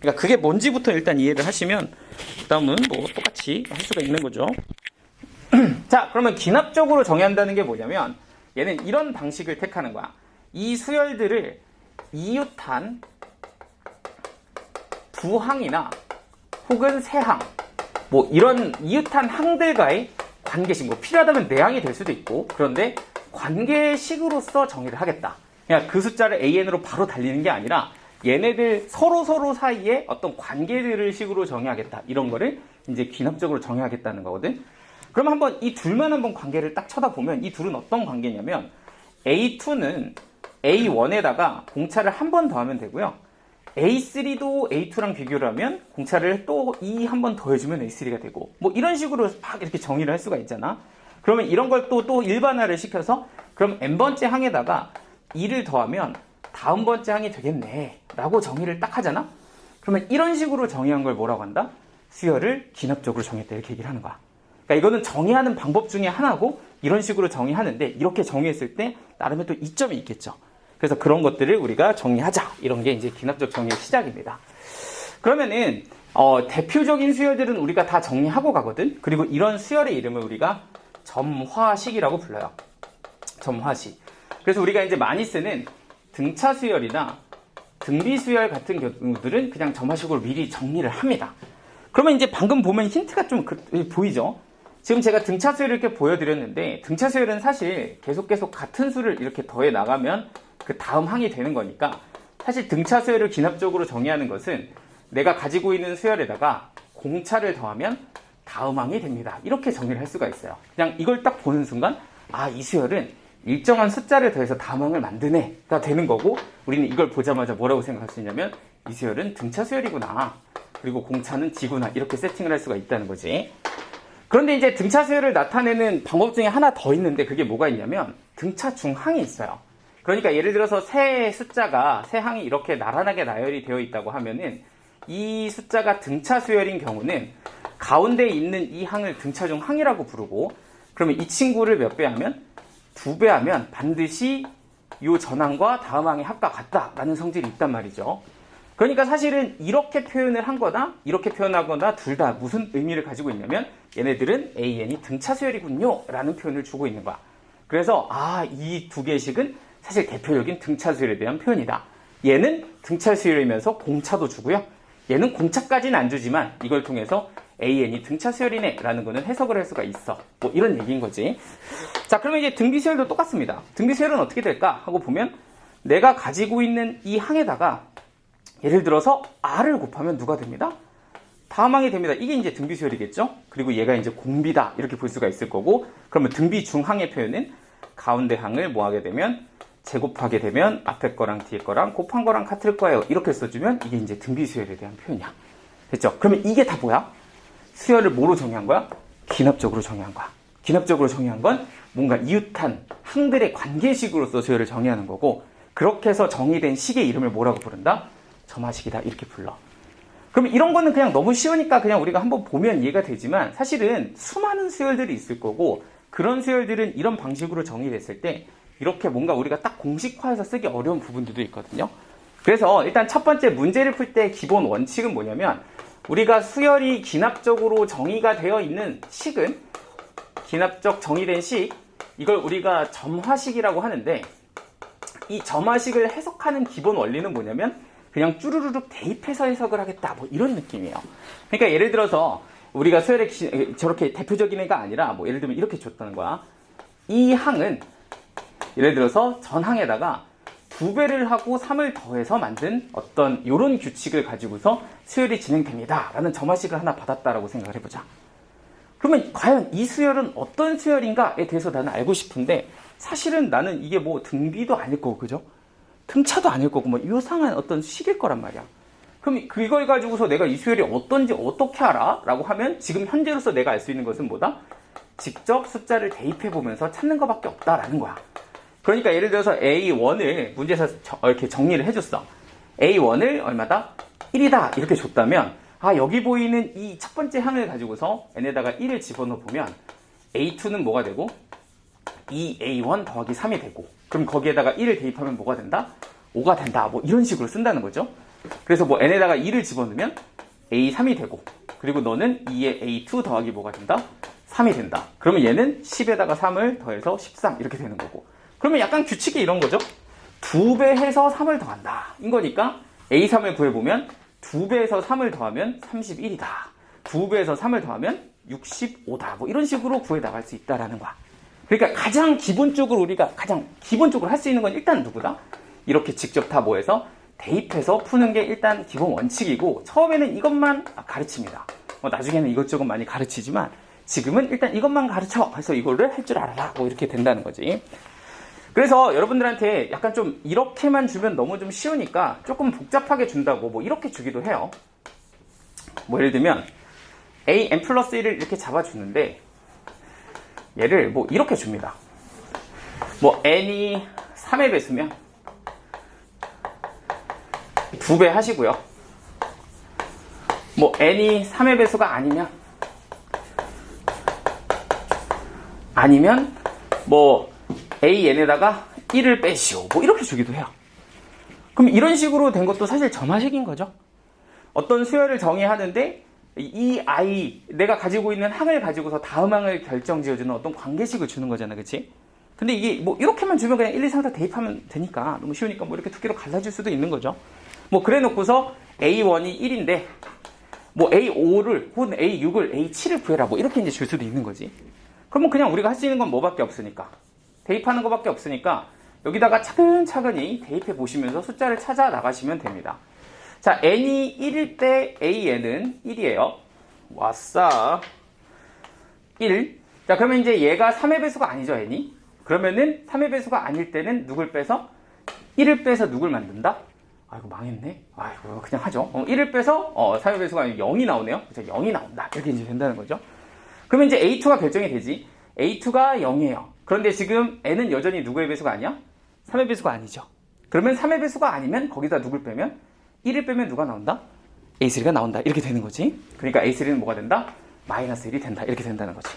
그러니까 그게 뭔지부터 일단 이해를 하시면 그 다음은 뭐 똑같이 할 수가 있는 거죠. 자, 그러면 기납적으로 정의한다는 게 뭐냐면 얘는 이런 방식을 택하는 거야. 이 수열들을 이웃한 두 항이나 혹은 세 항, 뭐 이런 이웃한 항들과의 관계식, 뭐 필요하다면 네 항이 될 수도 있고, 그런데 관계식으로서 정의를 하겠다. 그냥 그 숫자를 AN으로 바로 달리는 게 아니라 얘네들 서로 사이에 어떤 관계들을 식으로 정의하겠다. 이런 거를 이제 기납적으로 정의하겠다는 거거든. 그럼 한번 이 둘만 한번 관계를 딱 쳐다보면 이 둘은 어떤 관계냐면 A2는 A1에다가 공차를 한 번 더 하면 되고요. A3도 A2랑 비교를 하면 공차를 또 E 한 번 더 해주면 A3가 되고, 뭐 이런 식으로 막 이렇게 정의를 할 수가 있잖아. 그러면 이런 걸 또 일반화를 시켜서 그럼 n번째 항에다가 2를 더하면 다음 번째 항이 되겠네 라고 정의를 딱 하잖아. 그러면 이런 식으로 정의한 걸 뭐라고 한다? 수열을 기납적으로 정의했다, 이렇게 얘기를 하는 거야. 그러니까 이거는 정의하는 방법 중에 하나고, 이런 식으로 정의하는데 이렇게 정의했을 때 나름의 또 이점이 있겠죠. 그래서 그런 것들을 우리가 정리하자, 이런 게 이제 기납적 정의의 시작입니다. 그러면은 대표적인 수열들은 우리가 다 정리하고 가거든. 그리고 이런 수열의 이름을 우리가 점화식이라고 불러요. 점화식. 그래서 우리가 이제 많이 쓰는 등차 수열이나 등비 수열 같은 경우들은 그냥 점화식으로 미리 정리를 합니다. 그러면 이제 방금 보면 힌트가 좀 보이죠? 지금 제가 등차 수열을 이렇게 보여드렸는데, 등차 수열은 사실 계속 같은 수를 이렇게 더해 나가면 그 다음 항이 되는 거니까, 사실 등차 수열을 기납적으로 정의하는 것은 내가 가지고 있는 수열에다가 공차를 더하면 다음 항이 됩니다. 이렇게 정리를 할 수가 있어요. 그냥 이걸 딱 보는 순간, 아, 이 수열은 일정한 숫자를 더해서 다음 항을 만드네가 되는 거고, 우리는 이걸 보자마자 뭐라고 생각할 수 있냐면 이 수열은 등차 수열이구나, 그리고 공차는 지구나, 이렇게 세팅을 할 수가 있다는 거지. 그런데 이제 등차 수열을 나타내는 방법 중에 하나 더 있는데, 그게 뭐가 있냐면 등차 중항이 있어요. 그러니까 예를 들어서 세 숫자가, 세 항이 이렇게 나란하게 나열이 되어 있다고 하면은 이 숫자가 등차 수열인 경우는 가운데 있는 이 항을 등차 중항이라고 부르고, 그러면 이 친구를 몇 배 하면? 2배 하면 반드시 이 전항과 다음 항의 합과 같다라는 성질이 있단 말이죠. 그러니까 사실은 이렇게 표현을 한 거나 이렇게 표현하거나 둘 다 무슨 의미를 가지고 있냐면 얘네들은 AN이 등차 수열이군요 라는 표현을 주고 있는 거야. 그래서 이 두 개씩은 사실 대표적인 등차 수열에 대한 표현이다. 얘는 등차 수열이면서 공차도 주고요. 얘는 공차까지는 안 주지만 이걸 통해서 AN이 등차 수열이네 라는 거는 해석을 할 수가 있어. 뭐 이런 얘기인 거지. 자, 그러면 이제 등비 수열도 똑같습니다. 등비 수열은 어떻게 될까 하고 보면 내가 가지고 있는 이 항에다가 예를 들어서 R을 곱하면 누가 됩니다? 다음 항이 됩니다. 이게 이제 등비 수열이겠죠? 그리고 얘가 이제 공비다, 이렇게 볼 수가 있을 거고, 그러면 등비 중항의 표현은 가운데 항을 뭐 하게 되면 제곱하게 되면 앞에 거랑 뒤에 거랑 곱한 거랑 같을 거예요. 이렇게 써주면 이게 이제 등비 수열에 대한 표현이야. 됐죠? 그러면 이게 다 뭐야? 수열을 뭐로 정의한 거야? 기납적으로 정의한 거야. 기납적으로 정의한 건 뭔가 이웃한 항들의 관계식으로서 수열을 정의하는 거고, 그렇게 해서 정의된 식의 이름을 뭐라고 부른다? 점화식이다, 이렇게 불러. 그럼 이런 거는 그냥 너무 쉬우니까 그냥 우리가 한번 보면 이해가 되지만, 사실은 수많은 수열들이 있을 거고, 그런 수열들은 이런 방식으로 정의됐을 때 이렇게 뭔가 우리가 딱 공식화해서 쓰기 어려운 부분들도 있거든요. 그래서 일단 첫 번째 문제를 풀 때 기본 원칙은 뭐냐면, 우리가 수열이 기납적으로 정의가 되어 있는 식은, 기납적 정의된 식, 이걸 우리가 점화식이라고 하는데, 이 점화식을 해석하는 기본 원리는 뭐냐면 그냥 쭈루루룩 대입해서 해석을 하겠다, 뭐 이런 느낌이에요. 그러니까 예를 들어서 우리가 수열의 저렇게 대표적인 애가 아니라 뭐 예를 들면 이렇게 줬다는 거야. 이 항은 예를 들어서 전항에다가 2배를 하고 3을 더해서 만든 어떤 요런 규칙을 가지고서 수열이 진행됩니다 라는 점화식을 하나 받았다라고 생각을 해보자. 그러면 과연 이 수열은 어떤 수열인가에 대해서 나는 알고 싶은데, 사실은 나는 이게 뭐 등비도 아닐 거고, 그죠? 등차도 아닐 거고, 뭐 요상한 어떤 식일 거란 말이야. 그럼 그걸 가지고서 내가 이 수열이 어떤지 어떻게 알아? 라고 하면 지금 현재로서 내가 알 수 있는 것은 뭐다? 직접 숫자를 대입해 보면서 찾는 것밖에 없다라는 거야. 그러니까 예를 들어서 A1을 문제에서 이렇게 정리를 해줬어. A1을 얼마다? 1이다 이렇게 줬다면, 여기 보이는 이 첫 번째 항을 가지고서 n에다가 1을 집어넣어 보면 A2는 뭐가 되고 2A1 더하기 3이 되고, 그럼 거기에다가 1을 대입하면 뭐가 된다? 5가 된다, 뭐 이런 식으로 쓴다는 거죠. 그래서 뭐 n에다가 2를 집어넣으면 a3이 되고, 그리고 너는 2에 a2 더하기 뭐가 된다? 3이 된다. 그러면 얘는 10에다가 3을 더해서 13 이렇게 되는 거고. 그러면 약간 규칙이 이런 거죠. 2배 해서 3을 더한다 인 거니까 a3을 구해보면 2배에서 3을 더하면 31이다. 2배에서 3을 더하면 65다. 뭐 이런 식으로 구해 나갈 수 있다라는 거야. 그러니까 가장 기본적으로 우리가 가장 기본적으로 할 수 있는 건 일단 누구다? 이렇게 직접 다 모여서 대입해서 푸는 게 일단 기본 원칙이고, 처음에는 이것만 가르칩니다. 나중에는 이것저것 많이 가르치지만 지금은 일단 이것만 가르쳐 해서 이거를 할 줄 알아라 뭐 이렇게 된다는 거지. 그래서 여러분들한테 약간 좀 이렇게만 주면 너무 좀 쉬우니까 조금 복잡하게 준다고 뭐 이렇게 주기도 해요. 뭐 예를 들면 an 플러스 1을 이렇게 잡아주는데 얘를 뭐 이렇게 줍니다. 뭐 n이 3의 배수면 2배 하시고요. 뭐 n이 3의 배수가 아니면 뭐 an에다가 1을 빼시오. 뭐 이렇게 주기도 해요. 그럼 이런 식으로 된 것도 사실 점화식인 거죠. 어떤 수열을 정의하는데 이 아이, 내가 가지고 있는 항을 가지고서 다음 항을 결정지어주는 어떤 관계식을 주는 거잖아, 그치? 근데 이게 뭐 이렇게만 주면 그냥 1, 2, 3, 4 대입하면 되니까 너무 쉬우니까 뭐 이렇게 두 개로 갈라질 수도 있는 거죠. 뭐 그래 놓고서 A1이 1인데 뭐 A5를 혹은 A6을 A7을 구해라 뭐 이렇게 이제 줄 수도 있는 거지. 그러면 그냥 우리가 할 수 있는 건 뭐밖에 없으니까, 대입하는 것밖에 없으니까 여기다가 차근차근히 대입해 보시면서 숫자를 찾아 나가시면 됩니다. 자, n이 1일 때 an은 1이에요. 왔싸 1. 자, 그러면 이제 얘가 3의 배수가 아니죠, n이. 그러면은 3의 배수가 아닐 때는 누굴 빼서? 1을 빼서 누굴 만든다? 아이고 망했네. 아이고 그냥 하죠. 1을 빼서 3의 배수가 아니고 0이 나오네요. 그래서 0이 나온다. 이렇게 이제 된다는 거죠. 그러면 이제 a2가 결정이 되지. a2가 0이에요. 그런데 지금 n은 여전히 누구의 배수가 아니야? 3의 배수가 아니죠. 그러면 3의 배수가 아니면 거기다 누굴 빼면? 1을 빼면 누가 나온다? a3가 나온다. 이렇게 되는 거지. 그러니까 a3는 뭐가 된다? 마이너스 1이 된다. 이렇게 된다는 거지.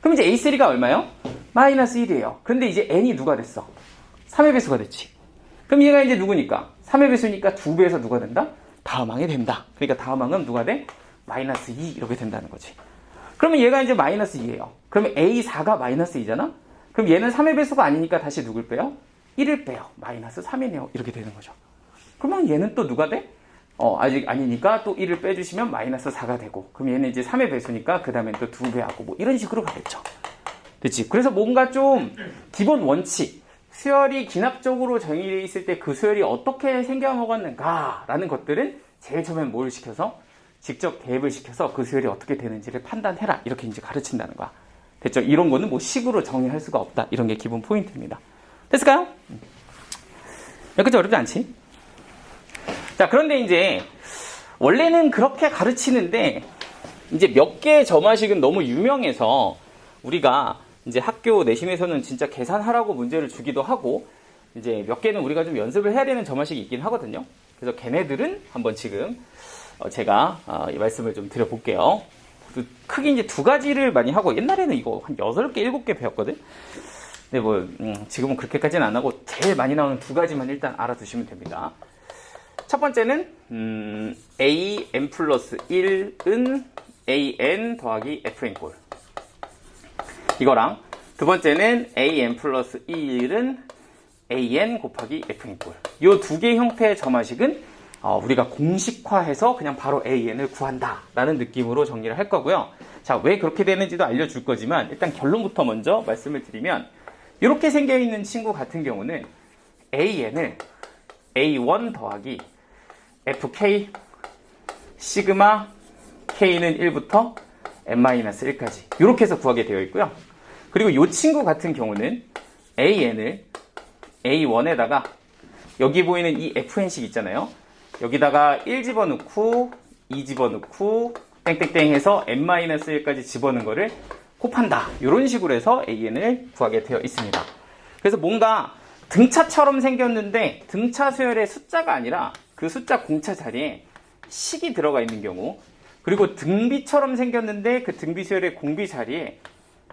그럼 이제 a3가 얼마요? 마이너스 1이에요. 근데 이제 n이 누가 됐어? 3의 배수가 됐지. 그럼 얘가 이제 누구니까? 3의 배수니까 2배에서 누가 된다? 다음 항이 된다. 그러니까 다음 항은 누가 돼? 마이너스 2 이렇게 된다는 거지. 그러면 얘가 이제 마이너스 2예요. 그러면 A4가 마이너스 2잖아? 그럼 얘는 3의 배수가 아니니까 다시 누굴 빼요? 1을 빼요. 마이너스 3이네요. 이렇게 되는 거죠. 그러면 얘는 또 누가 돼? 아직 아니니까 또 1을 빼주시면 마이너스 4가 되고, 그럼 얘는 이제 3의 배수니까 그 다음엔 또 2배하고 뭐 이런 식으로 가겠죠. 그치? 그래서 뭔가 좀 기본 원칙, 수열이 기납적으로 정의되어 있을 때 그 수열이 어떻게 생겨먹었는가라는 것들은 제일 처음엔 뭘 시켜서? 직접 대입을 시켜서 그 수열이 어떻게 되는지를 판단해라. 이렇게 이제 가르친다는 거야. 됐죠? 이런 거는 뭐 식으로 정의할 수가 없다. 이런 게 기본 포인트입니다. 됐을까요? 여기까지 어렵지 않지? 자, 그런데 이제 원래는 그렇게 가르치는데 이제 몇 개의 점화식은 너무 유명해서 우리가 이제 학교 내신에서는 진짜 계산하라고 문제를 주기도 하고, 이제 몇 개는 우리가 좀 연습을 해야 되는 점화식이 있긴 하거든요. 그래서 걔네들은 한번 지금 제가 이 말씀을 좀 드려볼게요. 크게 이제 두 가지를 많이 하고, 옛날에는 이거 한 6개, 7개 배웠거든? 근데 뭐, 지금은 그렇게까지는 안 하고, 제일 많이 나오는 두 가지만 일단 알아두시면 됩니다. 첫 번째는, an 플러스 1은 an 더하기 fn 꼴. 이거랑, 두 번째는 an 플러스 1은 an 곱하기 fn 꼴. 이 두 개의 형태의 점화식은 우리가 공식화해서 그냥 바로 an을 구한다 라는 느낌으로 정리를 할 거고요. 자, 왜 그렇게 되는지도 알려줄 거지만 일단 결론부터 먼저 말씀을 드리면, 이렇게 생겨있는 친구 같은 경우는 an을 a1 더하기 fk 시그마 k는 1부터 n-1까지 이렇게 해서 구하게 되어 있고요. 그리고 이 친구 같은 경우는 an을 a1에다가 여기 보이는 이 fn식 있잖아요. 여기다가 1 집어넣고 2 집어넣고 땡땡땡 해서 n-1까지 집어넣은 거를 곱한다. 이런 식으로 해서 an을 구하게 되어 있습니다. 그래서 뭔가 등차처럼 생겼는데 등차 수열의 숫자가 아니라 그 숫자 공차 자리에 식이 들어가 있는 경우, 그리고 등비처럼 생겼는데 그 등비 수열의 공비 자리에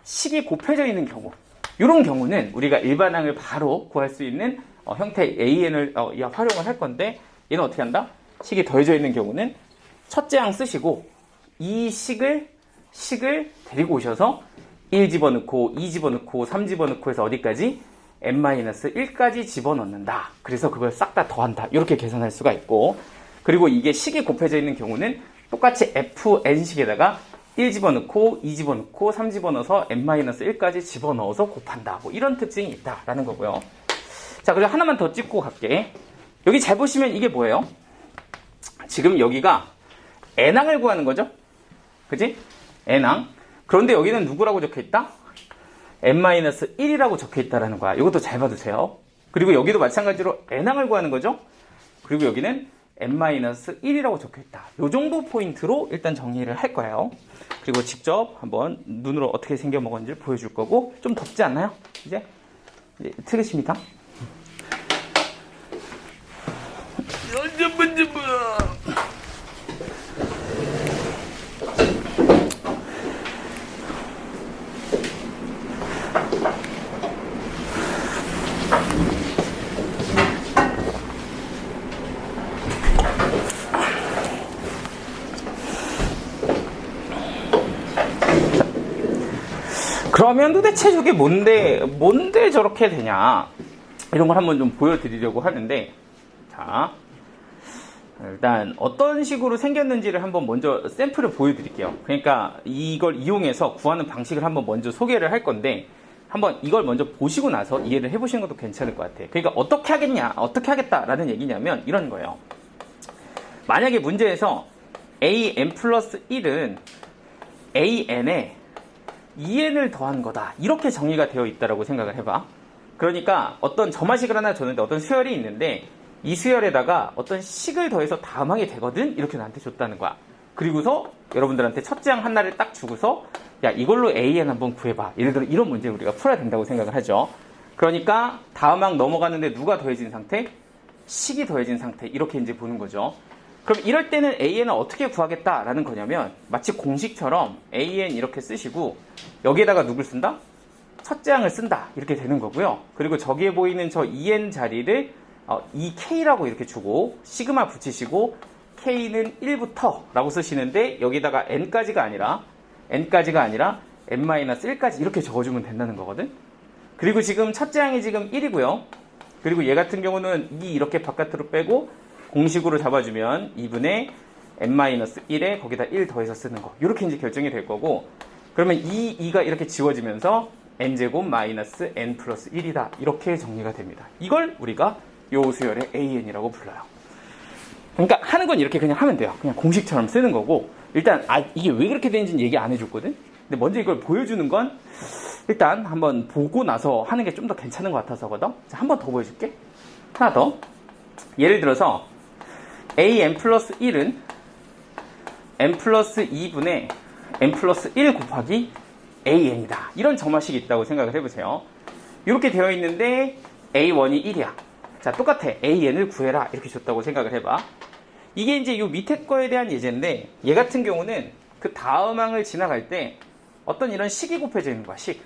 식이 곱해져 있는 경우, 이런 경우는 우리가 일반항을 바로 구할 수 있는 형태 an을 활용을 할 건데, 얘는 어떻게 한다? 식이 더해져 있는 경우는 첫째 항 쓰시고 이 식을 데리고 오셔서 1 집어넣고 2 집어넣고 3 집어넣고 해서 어디까지? n-1까지 집어넣는다. 그래서 그걸 싹 다 더한다. 이렇게 계산할 수가 있고, 그리고 이게 식이 곱해져 있는 경우는 똑같이 fn식에다가 1 집어넣고 2 집어넣고 3 집어넣어서 n-1까지 집어넣어서 곱한다. 뭐 이런 특징이 있다라는 거고요. 자, 그리고 하나만 더 찍고 갈게. 여기 잘 보시면 이게 뭐예요? 지금 여기가 n항을 구하는 거죠? 그지? n항. 그런데 여기는 누구라고 적혀 있다? n-1이라고 적혀 있다라는 거야. 이것도 잘 봐두세요. 그리고 여기도 마찬가지로 n항을 구하는 거죠? 그리고 여기는 n-1이라고 적혀 있다. 이 정도 포인트로 일단 정리를 할 거예요. 그리고 직접 한번 눈으로 어떻게 생겨 먹었는지 보여줄 거고, 좀 덥지 않나요? 이제 트겠습니다. 그러면 도대체 저게 뭔데 저렇게 되냐, 이런 걸 한번 좀 보여드리려고 하는데, 자, 일단 어떤 식으로 생겼는지를 한번 먼저 샘플을 보여드릴게요. 그러니까 이걸 이용해서 구하는 방식을 한번 먼저 소개를 할 건데, 한번 이걸 먼저 보시고 나서 이해를 해보시는 것도 괜찮을 것 같아요. 그러니까 어떻게 하겠냐, 어떻게 하겠다라는 얘기냐면 이런 거예요. 만약에 문제에서 an 플러스 1은 an에 2n을 더한 거다, 이렇게 정의가 되어 있다라고 생각을 해봐. 그러니까 어떤 점화식을 하나 줬는데 어떤 수열이 있는데 이 수열에다가 어떤 식을 더해서 다음항이 되거든, 이렇게 나한테 줬다는 거야. 그리고서 여러분들한테 첫째 항 하나를 딱 주고서 야, 이걸로 an 한번 구해봐, 예를 들어 이런 문제를 우리가 풀어야 된다고 생각을 하죠. 그러니까 다음항 넘어가는데 누가 더해진 상태? 식이 더해진 상태, 이렇게 이제 보는 거죠. 그럼 이럴 때는 an을 어떻게 구하겠다라는 거냐면, 마치 공식처럼 an 이렇게 쓰시고 여기에다가 누굴 쓴다? 첫째 항을 쓴다, 이렇게 되는 거고요. 그리고 저기에 보이는 저 en 자리를 2k라고 이렇게 주고 시그마 붙이시고 k는 1부터 라고 쓰시는데, 여기다가 n까지가 아니라 n-1까지 이렇게 적어주면 된다는 거거든. 그리고 지금 첫째 항이 지금 1이고요. 그리고 얘 같은 경우는 2 이렇게 바깥으로 빼고 공식으로 잡아주면 2분의 n-1에 거기다 1 더해서 쓰는 거, 이렇게 이제 결정이 될 거고, 그러면 2가 이렇게 지워지면서 n제곱 마이너스 n 플러스 1이다, 이렇게 정리가 됩니다. 이걸 우리가 요 수열의 an이라고 불러요. 그러니까 하는 건 이렇게 그냥 하면 돼요. 그냥 공식처럼 쓰는 거고, 일단 이게 왜 그렇게 되는지는 얘기 안 해줬거든. 근데 먼저 이걸 보여주는 건 일단 한번 보고 나서 하는 게 좀 더 괜찮은 것 같아서거든. 자, 한 번 더 보여줄게. 하나 더. 예를 들어서 an 플러스 1은 n 플러스 2분의 n 플러스 1 곱하기 an이다, 이런 점화식이 있다고 생각을 해보세요. 이렇게 되어 있는데 a1이 1이야. 자, 똑같아. an을 구해라, 이렇게 줬다고 생각을 해봐. 이게 이제 요 밑에 거에 대한 예제인데, 얘 같은 경우는 그 다음 항을 지나갈 때 어떤 이런 식이 곱해져 있는 거야, 식.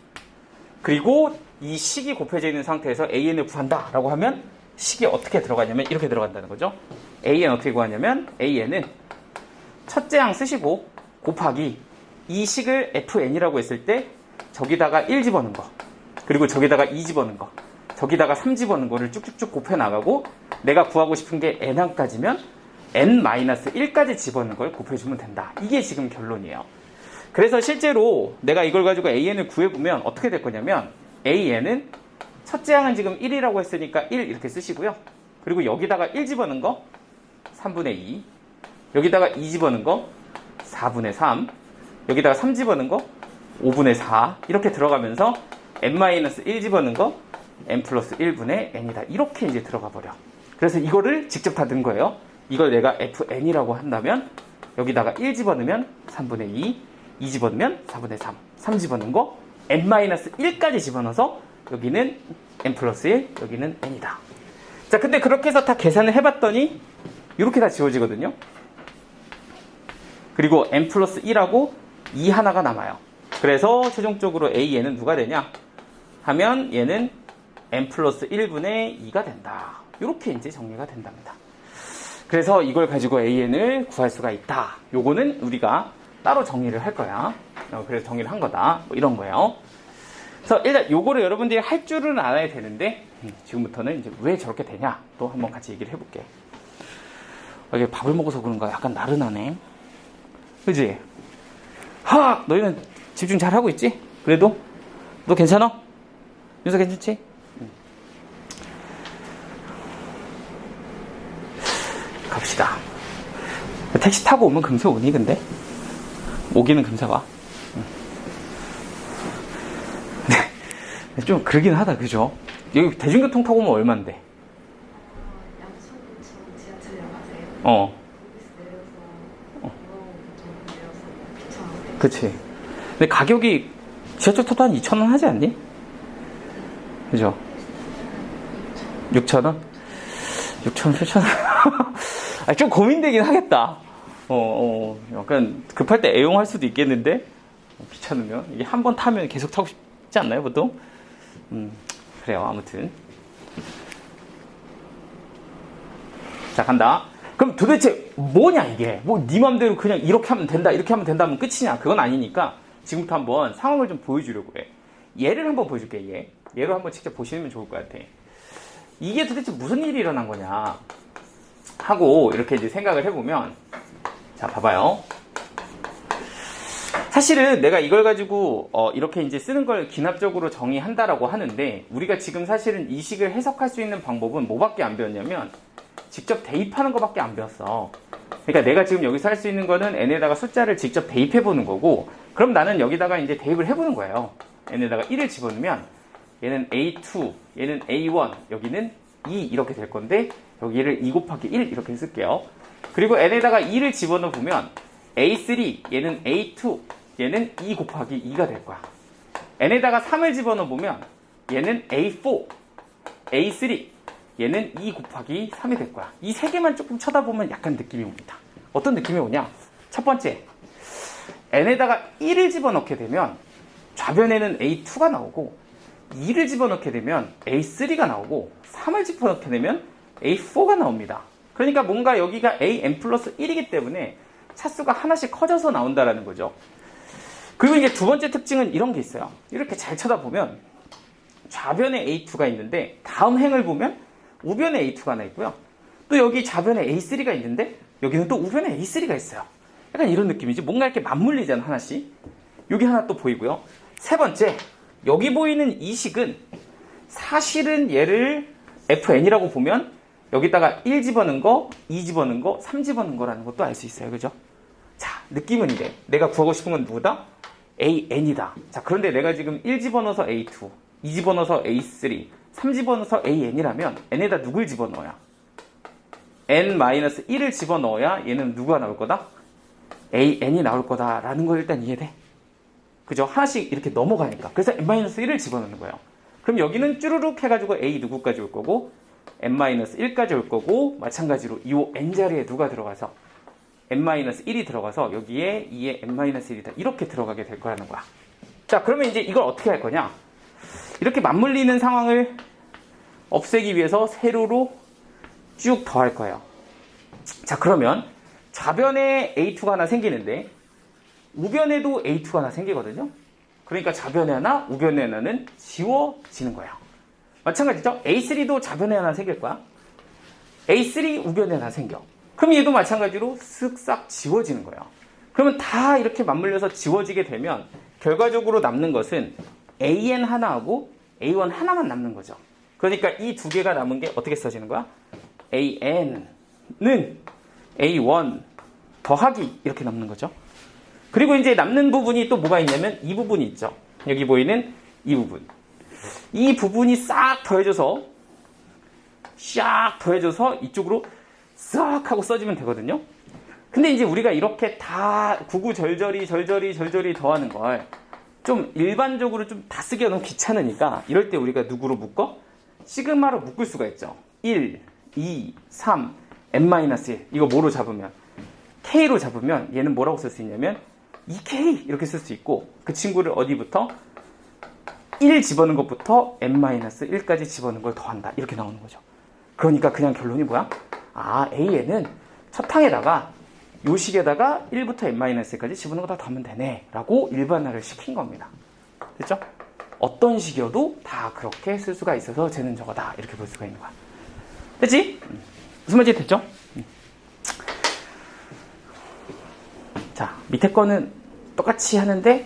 그리고 이 식이 곱해져 있는 상태에서 an을 구한다 라고 하면 식이 어떻게 들어가냐면 이렇게 들어간다는 거죠. an 어떻게 구하냐면, an은 첫째 항 쓰시고 곱하기 이 식을 fn이라고 했을 때 저기다가 1 집어넣은 거, 그리고 저기다가 2 집어넣은 거, 저기다가 3 집어넣은 거를 쭉쭉쭉 곱해 나가고, 내가 구하고 싶은 게 n항까지면 n-1까지 집어넣은 걸 곱해주면 된다. 이게 지금 결론이에요. 그래서 실제로 내가 이걸 가지고 an을 구해보면 어떻게 될 거냐면, an은 첫째 항은 지금 1이라고 했으니까 1 이렇게 쓰시고요. 그리고 여기다가 1 집어넣은 거 3분의 2, 여기다가 2 집어넣은 거 4분의 3, 여기다가 3 집어넣은 거 5분의 4, 이렇게 들어가면서 n-1 집어넣은 거 n 플러스 1분의 n이다, 이렇게 이제 들어가 버려. 그래서 이거를 직접 다 넣은 거예요. 이걸 내가 fn이라고 한다면 여기다가 1 집어넣으면 3분의 2, 2 집어넣으면 4분의 3, 3 집어넣은 거 n-1까지 집어넣어서 여기는 n 플러스 1, 여기는 n이다. 자, 근데 그렇게 해서 다 계산을 해봤더니 이렇게 다 지워지거든요. 그리고 n 플러스 1하고 2 하나가 남아요. 그래서 최종적으로 an은 누가 되냐 하면 얘는 n 플러스 1분의 2가 된다. 이렇게 이제 정리가 된답니다. 그래서 이걸 가지고 AN을 구할 수가 있다. 요거는 우리가 따로 정리를 할 거야. 그래서 정리를 한 거다. 뭐 이런 거예요. 그래서 일단 요거를 여러분들이 할 줄은 알아야 되는데 지금부터는 이제 왜 저렇게 되냐 또 한번 같이 얘기를 해볼게. 이게 밥을 먹어서 그런가 약간 나른하네. 그지? 너희는 집중 잘 하고 있지? 그래도? 너 괜찮아? 윤서 괜찮지? 갑시다. 택시 타고 오면 금세 오니 근데? 오기는 금세 와. 좀 그러긴 하다, 그죠? 여기 대중교통 타고 오면 얼만데? 양천구청 지하철역 가세요? 거기서 내려서 이동 좀 내려서 귀찮아요. 그치. 근데 가격이 지하철 타도 한 2,000원 하지 않니? 그죠? 6,000원? 6,000원, 7,000원? 좀 고민되긴 하겠다. 약간 급할 때 애용할 수도 있겠는데? 귀찮으면. 이게 한 번 타면 계속 타고 싶지 않나요, 보통? 그래요, 아무튼. 자, 간다. 그럼 도대체 뭐냐, 이게? 뭐, 네 맘대로 그냥 이렇게 하면 된다, 이렇게 하면 된다 하면 끝이냐? 그건 아니니까, 지금부터 한번 상황을 좀 보여주려고 해. 예를 한번 보여줄게, 얘. 얘로 한번 직접 보시면 좋을 것 같아. 이게 도대체 무슨 일이 일어난 거냐? 하고, 이렇게 이제 생각을 해보면, 자, 봐봐요. 사실은 내가 이걸 가지고 이렇게 이제 쓰는 걸 기납적으로 정의한다라고 하는데 우리가 지금 사실은 이 식을 해석할 수 있는 방법은 뭐밖에 안 배웠냐면 직접 대입하는 것밖에 안 배웠어. 그러니까 내가 지금 여기서 할 수 있는 거는 n에다가 숫자를 직접 대입해 보는 거고 그럼 나는 여기다가 이제 대입을 해보는 거예요. n에다가 1을 집어넣으면 얘는 a2, 얘는 a1, 여기는 2 이렇게 될 건데 여기를 2 곱하기 1 이렇게 쓸게요. 그리고 n에다가 2를 집어넣으면 a3, 얘는 a2, 얘는 2 곱하기 2가 될 거야. n에다가 3을 집어넣으면 얘는 a4, a3, 얘는 2 곱하기 3이 될 거야. 이 세 개만 조금 쳐다보면 약간 느낌이 옵니다. 어떤 느낌이 오냐? 첫 번째, n에다가 1을 집어넣게 되면 좌변에는 a2가 나오고 2를 집어넣게 되면 a3가 나오고 3을 집어넣게 되면 a4가 나옵니다. 그러니까 뭔가 여기가 an 플러스 1이기 때문에 차수가 하나씩 커져서 나온다라는 거죠. 그리고 이제 두 번째 특징은 이런 게 있어요. 이렇게 잘 쳐다보면 좌변에 A2가 있는데 다음 행을 보면 우변에 A2가 하나 있고요. 또 여기 좌변에 A3가 있는데 여기는 또 우변에 A3가 있어요. 약간 이런 느낌이지. 뭔가 이렇게 맞물리잖아, 하나씩. 여기 하나 또 보이고요. 세 번째, 여기 보이는 이 식은 사실은 얘를 FN이라고 보면 여기다가 1 집어넣은 거, 2 집어넣은 거, 3 집어넣은 거라는 것도 알 수 있어요. 그죠? 자, 느낌은 이래. 내가 구하고 싶은 건 누구다? AN이다. 자, 그런데 내가 지금 1 집어넣어서 A2, 2 집어넣어서 A3, 3 집어넣어서 AN이라면 n에다 누굴 집어넣어야? n-1을 집어넣어야 얘는 누가 나올 거다? AN이 나올 거다라는 거 일단 이해돼? 그죠? 하나씩 이렇게 넘어가니까. 그래서 n-1을 집어넣는 거예요. 그럼 여기는 쭈루룩 해가지고 A 누구까지 올 거고 n-1까지 올 거고 마찬가지로 이 n자리에 누가 들어가서 n-1이 들어가서 여기에 2에 n-1이다 이렇게 들어가게 될 거라는 거야. 자, 그러면 이제 이걸 어떻게 할 거냐? 이렇게 맞물리는 상황을 없애기 위해서 세로로 쭉 더할 거예요. 자, 그러면 좌변에 A2가 하나 생기는데 우변에도 A2가 하나 생기거든요. 그러니까 좌변에 하나, 우변에 하나는 지워지는 거예요. 마찬가지죠? A3도 좌변에 하나 생길 거야. A3 우변에 하나 생겨. 그럼 얘도 마찬가지로 쓱싹 지워지는 거예요. 그러면 다 이렇게 맞물려서 지워지게 되면 결과적으로 남는 것은 AN 하나하고 A1 하나만 남는 거죠. 그러니까 이 두 개가 남은 게 어떻게 써지는 거야? AN은 A1 더하기 이렇게 남는 거죠. 그리고 이제 남는 부분이 또 뭐가 있냐면 이 부분이 있죠. 여기 보이는 이 부분. 이 부분이 싹 더해져서 이쪽으로 싹 하고 써지면 되거든요. 근데 이제 우리가 이렇게 다 구구절절히 더하는 걸 좀 일반적으로 좀 다 쓰기가 너무 귀찮으니까 이럴 때 우리가 누구로 묶어? 시그마로 묶을 수가 있죠. 1, 2, 3, n-1 이거 뭐로 잡으면? k로 잡으면 얘는 뭐라고 쓸 수 있냐면 2k 이렇게 쓸 수 있고 그 친구를 어디부터? 1 집어넣은 것부터 n-1까지 집어넣은 걸 더한다 이렇게 나오는 거죠. 그러니까 그냥 결론이 뭐야? 아, AN은 첫 항에다가 요 식에다가 1부터 n-1까지 집어넣은 거 다 더하면 되네 라고 일반화를 시킨 겁니다. 됐죠? 어떤 식이어도 다 그렇게 쓸 수가 있어서 쟤는 저거다 이렇게 볼 수가 있는 거야. 됐지? 무슨 말인지 됐죠? 자, 밑에 거는 똑같이 하는데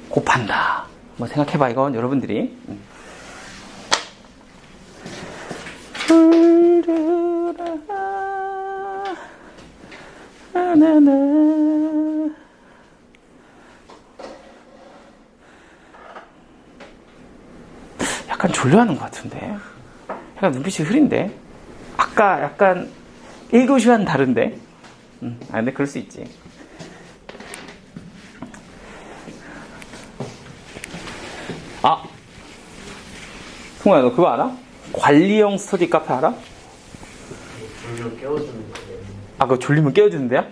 곱한다. 뭐 생각해봐. 이건 여러분들이 약간 졸려하는 것 같은데, 약간 눈빛이 흐린데, 아까 약간 1교시와는 다른데, 근데 그럴 수 있지. 아, 승우야, 너 그거 알아? 관리형 스터디 카페 알아? 졸려 깨워주는 거. 아, 그거 졸리면 깨워주는 데야?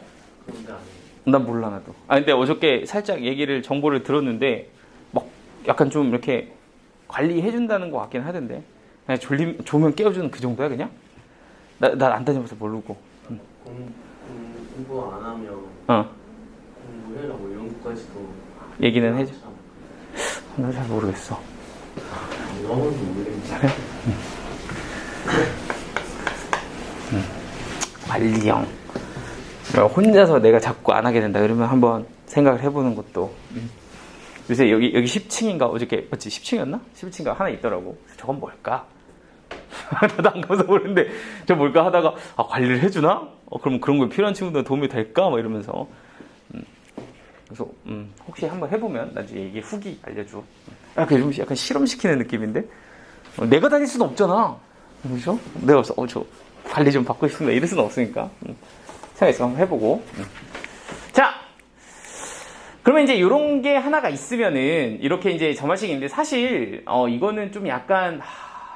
근데 아니에요. 난 몰라, 나도. 아, 근데 어저께 살짝 정보를 들었는데, 막 약간 좀 이렇게 관리해준다는 것 같긴 하던데. 그냥 졸면 깨워주는 그 정도야, 그냥? 난 안 다녀봐서 모르고. 공부 안 하면 공부해라 뭐 이런 것까지도 얘기는 해줘. 난 잘 모르겠어. 너무 모르겠네. 그래? 관리형. 혼자서 내가 자꾸 안 하게 된다 그러면 한번 생각을 해보는 것도. 요새 여기 10층인가 어저께 맞지? 10층이었나? 10층인가 하나 있더라고. 저건 뭘까? 나도 안 가서 모르는데 저 뭘까 하다가 관리를 해주나? 그럼 그런 거 필요한 친구들은 도움이 될까? 막 이러면서. 그래서 혹시 한번 해보면 나중에 이게 후기 알려줘. 약간 실험시키는 느낌인데 내가 다닐 수는 없잖아. 그렇죠? 내가 저 관리 좀 받고 싶습니다 이럴 수는 없으니까 생각해서 한번 해보고. 자, 그러면 이제 이런 게 하나가 있으면은 이렇게 이제 점화식인데 사실 이거는 좀 약간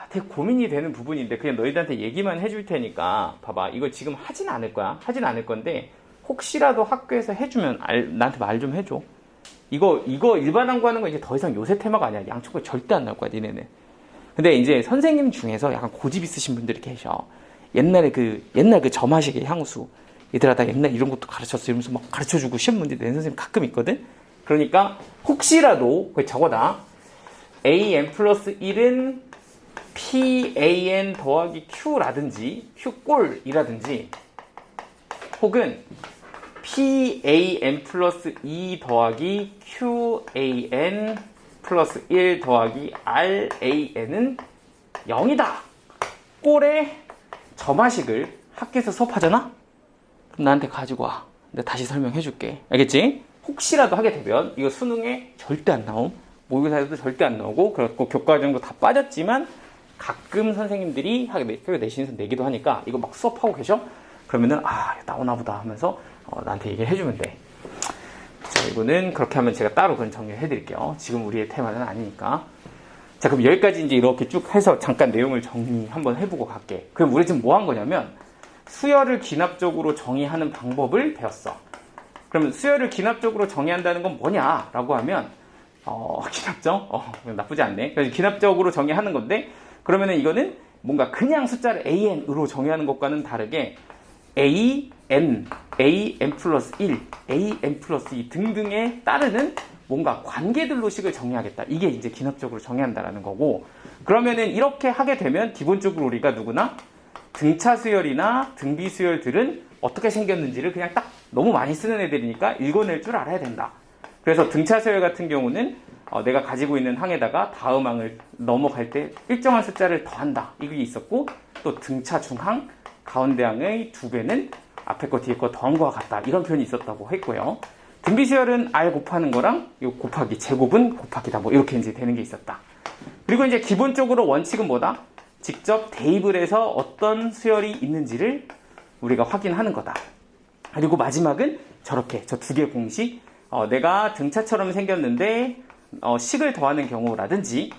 되게 고민이 되는 부분인데 그냥 너희들한테 얘기만 해줄 테니까 봐봐. 이거 지금 하진 않을 거야. 하진 않을 건데 혹시라도 학교에서 해주면 나한테 말 좀 해줘. 이거 일반항구 하는 거 이제 더 이상 요새 테마가 아니야. 양쪽에 절대 안 나올 거야, 니네는. 근데 이제 선생님 중에서 약간 고집 있으신 분들이 계셔. 옛날 그 점화식의 향수. 얘들아, 나 옛날 이런 것도 가르쳤어. 이러면서 막 가르쳐주고 시험 문제 내는 선생님 가끔 있거든? 그러니까 혹시라도, 거기 적어놔. AN 플러스 1은 PAN 더하기 Q라든지, Q꼴이라든지, 혹은 PAN 플러스 2 더하기 QAN 플러스 1 더하기 RAN은 0이다. 꼴의 점화식을 학교에서 수업하잖아? 그럼 나한테 가지고 와. 내가 다시 설명해 줄게. 알겠지? 혹시라도 하게 되면 이거 수능에 절대 안 나옴. 모의고사에서도 절대 안 나오고 그렇고 교과정도 다 빠졌지만 가끔 선생님들이 학교 내신에서 내기도 하니까 이거 막 수업하고 계셔? 그러면은 나오나 보다 하면서 나한테 얘기를 해주면 돼. 자, 이거는 그렇게 하면 제가 따로 그건 정리를 해드릴게요. 지금 우리의 테마는 아니니까. 자, 그럼 여기까지 이제 이렇게 쭉 해서 잠깐 내용을 정리 한번 해보고 갈게. 그럼 우리 지금 뭐 한 거냐면 수열을 기납적으로 정의하는 방법을 배웠어. 그러면 수열을 기납적으로 정의한다는 건 뭐냐라고 하면 기납적? 나쁘지 않네. 그래서 기납적으로 정의하는 건데 그러면은 이거는 뭔가 그냥 숫자를 AN으로 정의하는 것과는 다르게 AN 플러스 1, AN 플러스 2 등등에 따르는 뭔가 관계들로 식을 정의하겠다. 이게 이제 기납적으로 정의한다라는 거고 그러면은 이렇게 하게 되면 기본적으로 우리가 누구나 등차 수열이나 등비 수열들은 어떻게 생겼는지를 그냥 딱 너무 많이 쓰는 애들이니까 읽어낼 줄 알아야 된다. 그래서 등차 수열 같은 경우는 내가 가지고 있는 항에다가 다음 항을 넘어갈 때 일정한 숫자를 더한다. 이게 있었고 또 등차 중항, 가운데 항의 2배는 앞에 거 뒤에 거 더한 거와 같다. 이런 표현이 있었다고 했고요. 등비 수열은 R 곱하는 거랑 요 곱하기 제곱은 곱하기다. 뭐 이렇게 이제 되는 게 있었다. 그리고 이제 기본적으로 원칙은 뭐다? 직접 대입을 해서 어떤 수열이 있는지를 우리가 확인하는 거다. 그리고 마지막은 저렇게 저 두 개 공식 내가 등차처럼 생겼는데 식을 더하는 경우라든지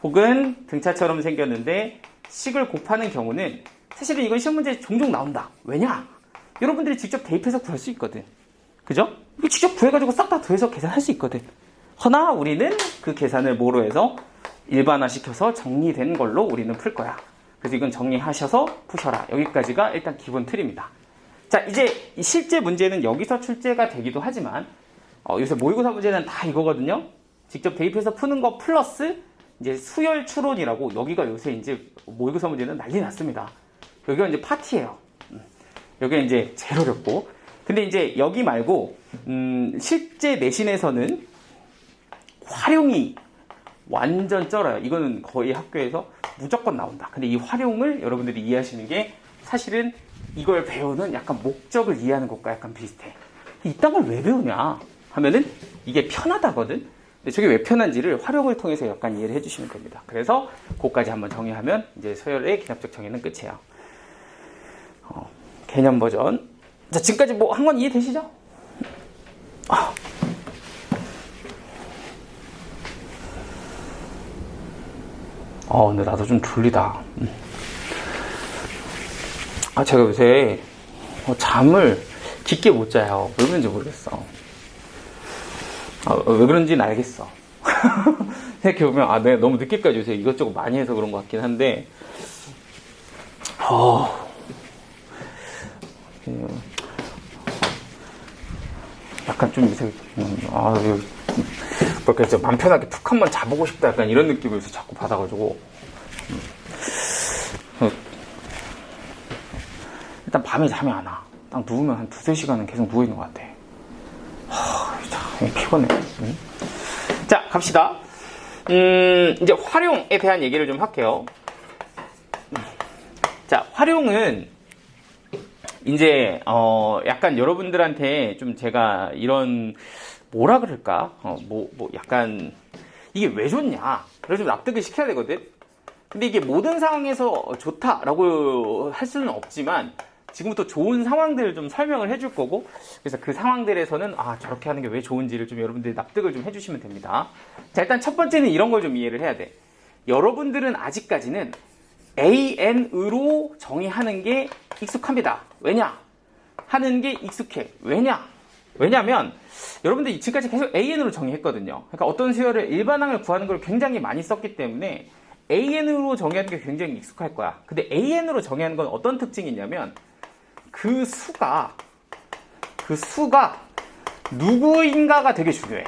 혹은 등차처럼 생겼는데 식을 곱하는 경우는 사실은 이건 시험 문제에 종종 나온다. 왜냐? 여러분들이 직접 대입해서 구할 수 있거든. 그죠? 이거 직접 구해가지고 싹 다 더해서 계산할 수 있거든. 허나 우리는 그 계산을 뭐로 해서 일반화시켜서 정리된 걸로 우리는 풀 거야. 그래서 이건 정리하셔서 푸셔라. 여기까지가 일단 기본 틀입니다. 자, 이제 실제 문제는 여기서 출제가 되기도 하지만 요새 모의고사 문제는 다 이거거든요. 직접 대입해서 푸는 거 플러스 이제 수열 추론이라고, 여기가 요새 이제 모의고사 문제는 난리 났습니다. 여기가 이제 파티예요. 여기가 이제 제일 어렵고. 근데 이제 여기 말고 실제 내신에서는 활용이 완전 쩔어요. 이거는 거의 학교에서 무조건 나온다. 근데 이 활용을 여러분들이 이해하시는 게 사실은 이걸 배우는 약간 목적을 이해하는 것과 약간 비슷해. 이딴 걸 왜 배우냐 하면은 이게 편하다거든. 근데 저게 왜 편한지를 활용을 통해서 약간 이해를 해주시면 됩니다. 그래서 그거까지 한번 정의하면 이제 서열의 기납적 정의는 끝이에요. 개념 버전. 자, 지금까지 뭐 한 건 이해되시죠? 근데 나도 좀 졸리다. 제가 요새 잠을 깊게 못 자요. 왜 그런지 모르겠어. 왜 그런지는 알겠어. 생각해보면, 내가 너무 늦게까지 요새 이것저것 많이 해서 그런 것 같긴 한데, 약간 좀 요새, 그렇게 진짜 맘 편하게 푹 한번 자보고 싶다. 약간 이런 느낌을 요새 자꾸 받아가지고. 일단 밤에 잠이 안 와. 딱 누우면 한 2-3시간은 계속 누워있는 것 같아. 피곤해. 자, 갑시다. 이제 활용에 대한 얘기를 좀 할게요. 자, 활용은 이제 약간 여러분들한테 좀 제가 이런 뭐라 그럴까? 약간 이게 왜 좋냐? 그래서 좀 납득을 시켜야 되거든. 근데 이게 모든 상황에서 좋다라고 할 수는 없지만 지금부터 좋은 상황들을 좀 설명을 해줄 거고, 그래서 그 상황들에서는 저렇게 하는 게 왜 좋은지를 좀 여러분들이 납득을 좀 해주시면 됩니다. 자, 일단 첫 번째는 이런 걸 좀 이해를 해야 돼. 여러분들은 아직까지는 AN으로 정의하는 게 익숙합니다. 왜냐? 하는 게 익숙해. 왜냐면 여러분들이 지금까지 계속 AN으로 정의했거든요. 그러니까 어떤 수열의 일반항을 구하는 걸 굉장히 많이 썼기 때문에 AN으로 정의하는 게 굉장히 익숙할 거야. 근데 AN으로 정의하는 건 어떤 특징이 있냐면 그 수가 누구인가가 되게 중요해.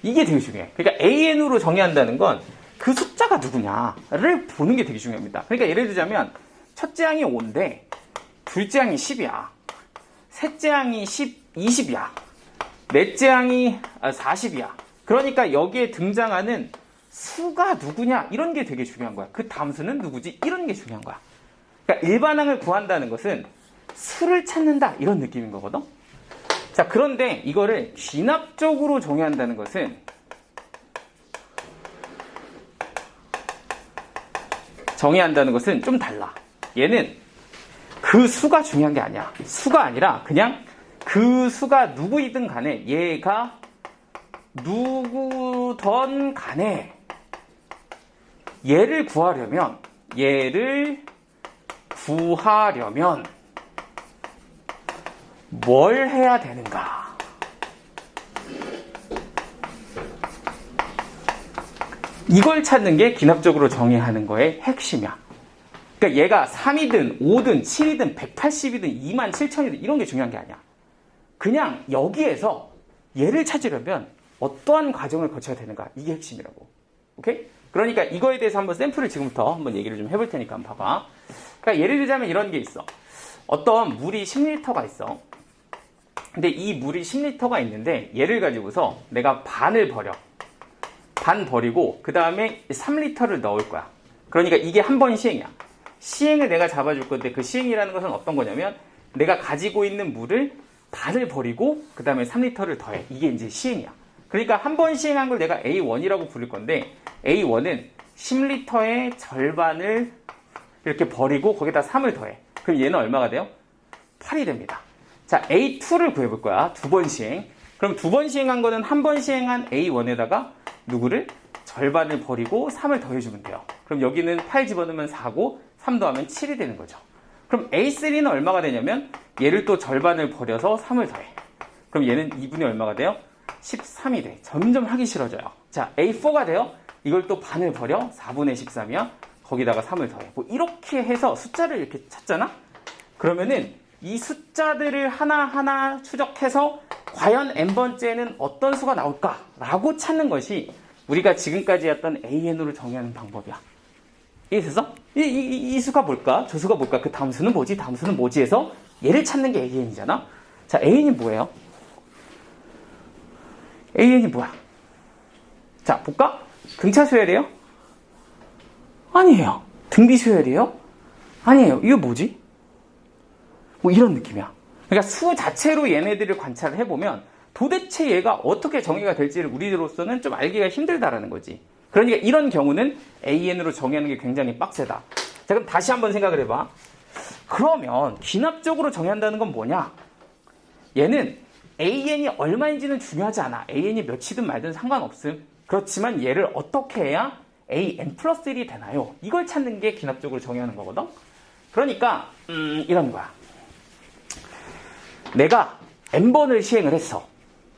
이게 되게 중요해. 그러니까 AN으로 정의한다는 건 그 숫자가 누구냐를 보는 게 되게 중요합니다. 그러니까 예를 들자면 첫째 항이 5인데 둘째 항이 10이야. 셋째 항이 20이야. 넷째 항이 40이야. 그러니까 여기에 등장하는 수가 누구냐 이런 게 되게 중요한 거야. 그 다음 수는 누구지? 이런 게 중요한 거야. 그러니까 일반항을 구한다는 것은 수를 찾는다 이런 느낌인 거거든. 자, 그런데 이거를 귀납적으로 정의한다는 것은 좀 달라. 얘는 그 수가 중요한 게 아니야. 수가 아니라 그냥 그 수가 누구이든 간에 얘가 누구든 간에 얘를 구하려면 뭘 해야 되는가? 이걸 찾는 게 기납적으로 정의하는 거의 핵심이야. 그러니까 얘가 3이든 5든 7이든 180이든 27,000이든 이런 게 중요한 게 아니야. 그냥 여기에서 얘를 찾으려면 어떠한 과정을 거쳐야 되는가? 이게 핵심이라고. 오케이? 그러니까 이거에 대해서 한번 샘플을 지금부터 한번 얘기를 좀 해볼 테니까 한번 봐봐. 그러니까 예를 들자면 이런 게 있어. 어떤 물이 10리터가 있어. 근데 이 물이 10리터가 있는데 얘를 가지고서 내가 반을 버려. 반 버리고 그 다음에 3리터를 넣을 거야. 그러니까 이게 한 번 시행이야. 시행을 내가 잡아줄 건데 그 시행이라는 것은 어떤 거냐면 내가 가지고 있는 물을 반을 버리고 그 다음에 3리터를 더해. 이게 이제 시행이야. 그러니까 한 번 시행한 걸 내가 A1이라고 부를 건데 A1은 10리터의 절반을 이렇게 버리고 거기다 3을 더해. 그럼 얘는 얼마가 돼요? 8이 됩니다. 자, A2를 구해볼 거야. 두 번 시행. 그럼 두 번 시행한 거는 한 번 시행한 A1에다가 누구를? 절반을 버리고 3을 더해주면 돼요. 그럼 여기는 8 집어넣으면 4고 3 더하면 7이 되는 거죠. 그럼 A3는 얼마가 되냐면 얘를 또 절반을 버려서 3을 더해. 그럼 얘는 2분의 얼마가 돼요? 13이 돼. 점점 하기 싫어져요. 자, A4가 돼요. 이걸 또 반을 버려. 4분의 13이야. 거기다가 3을 더해. 뭐 이렇게 해서 숫자를 이렇게 찾잖아? 그러면은 이 숫자들을 하나하나 추적해서 과연 n번째는 어떤 수가 나올까라고 찾는 것이 우리가 지금까지 했던 AN으로 정의하는 방법이야. 이해됐어? 이 수가 뭘까? 저 수가 뭘까? 그 다음 수는 뭐지? 다음 수는 뭐지? 해서 얘를 찾는 게 AN이잖아? 자, AN이 뭐예요? AN이 뭐야? 자, 볼까? 등차 수열이에요? 아니에요. 등비 수열이에요? 아니에요. 이거 뭐지? 뭐 이런 느낌이야. 그러니까 수 자체로 얘네들을 관찰을 해보면 도대체 얘가 어떻게 정의가 될지를 우리로서는 좀 알기가 힘들다라는 거지. 그러니까 이런 경우는 AN으로 정의하는 게 굉장히 빡세다. 자, 그럼 다시 한번 생각을 해봐. 그러면 기납적으로 정의한다는 건 뭐냐? 얘는 AN이 얼마인지는 중요하지 않아. AN이 몇이든 말든 상관없음. 그렇지만 얘를 어떻게 해야 AN 플러스 1이 되나요? 이걸 찾는 게 기납적으로 정의하는 거거든. 그러니까 이런 거야. 내가 n번을 시행을 했어.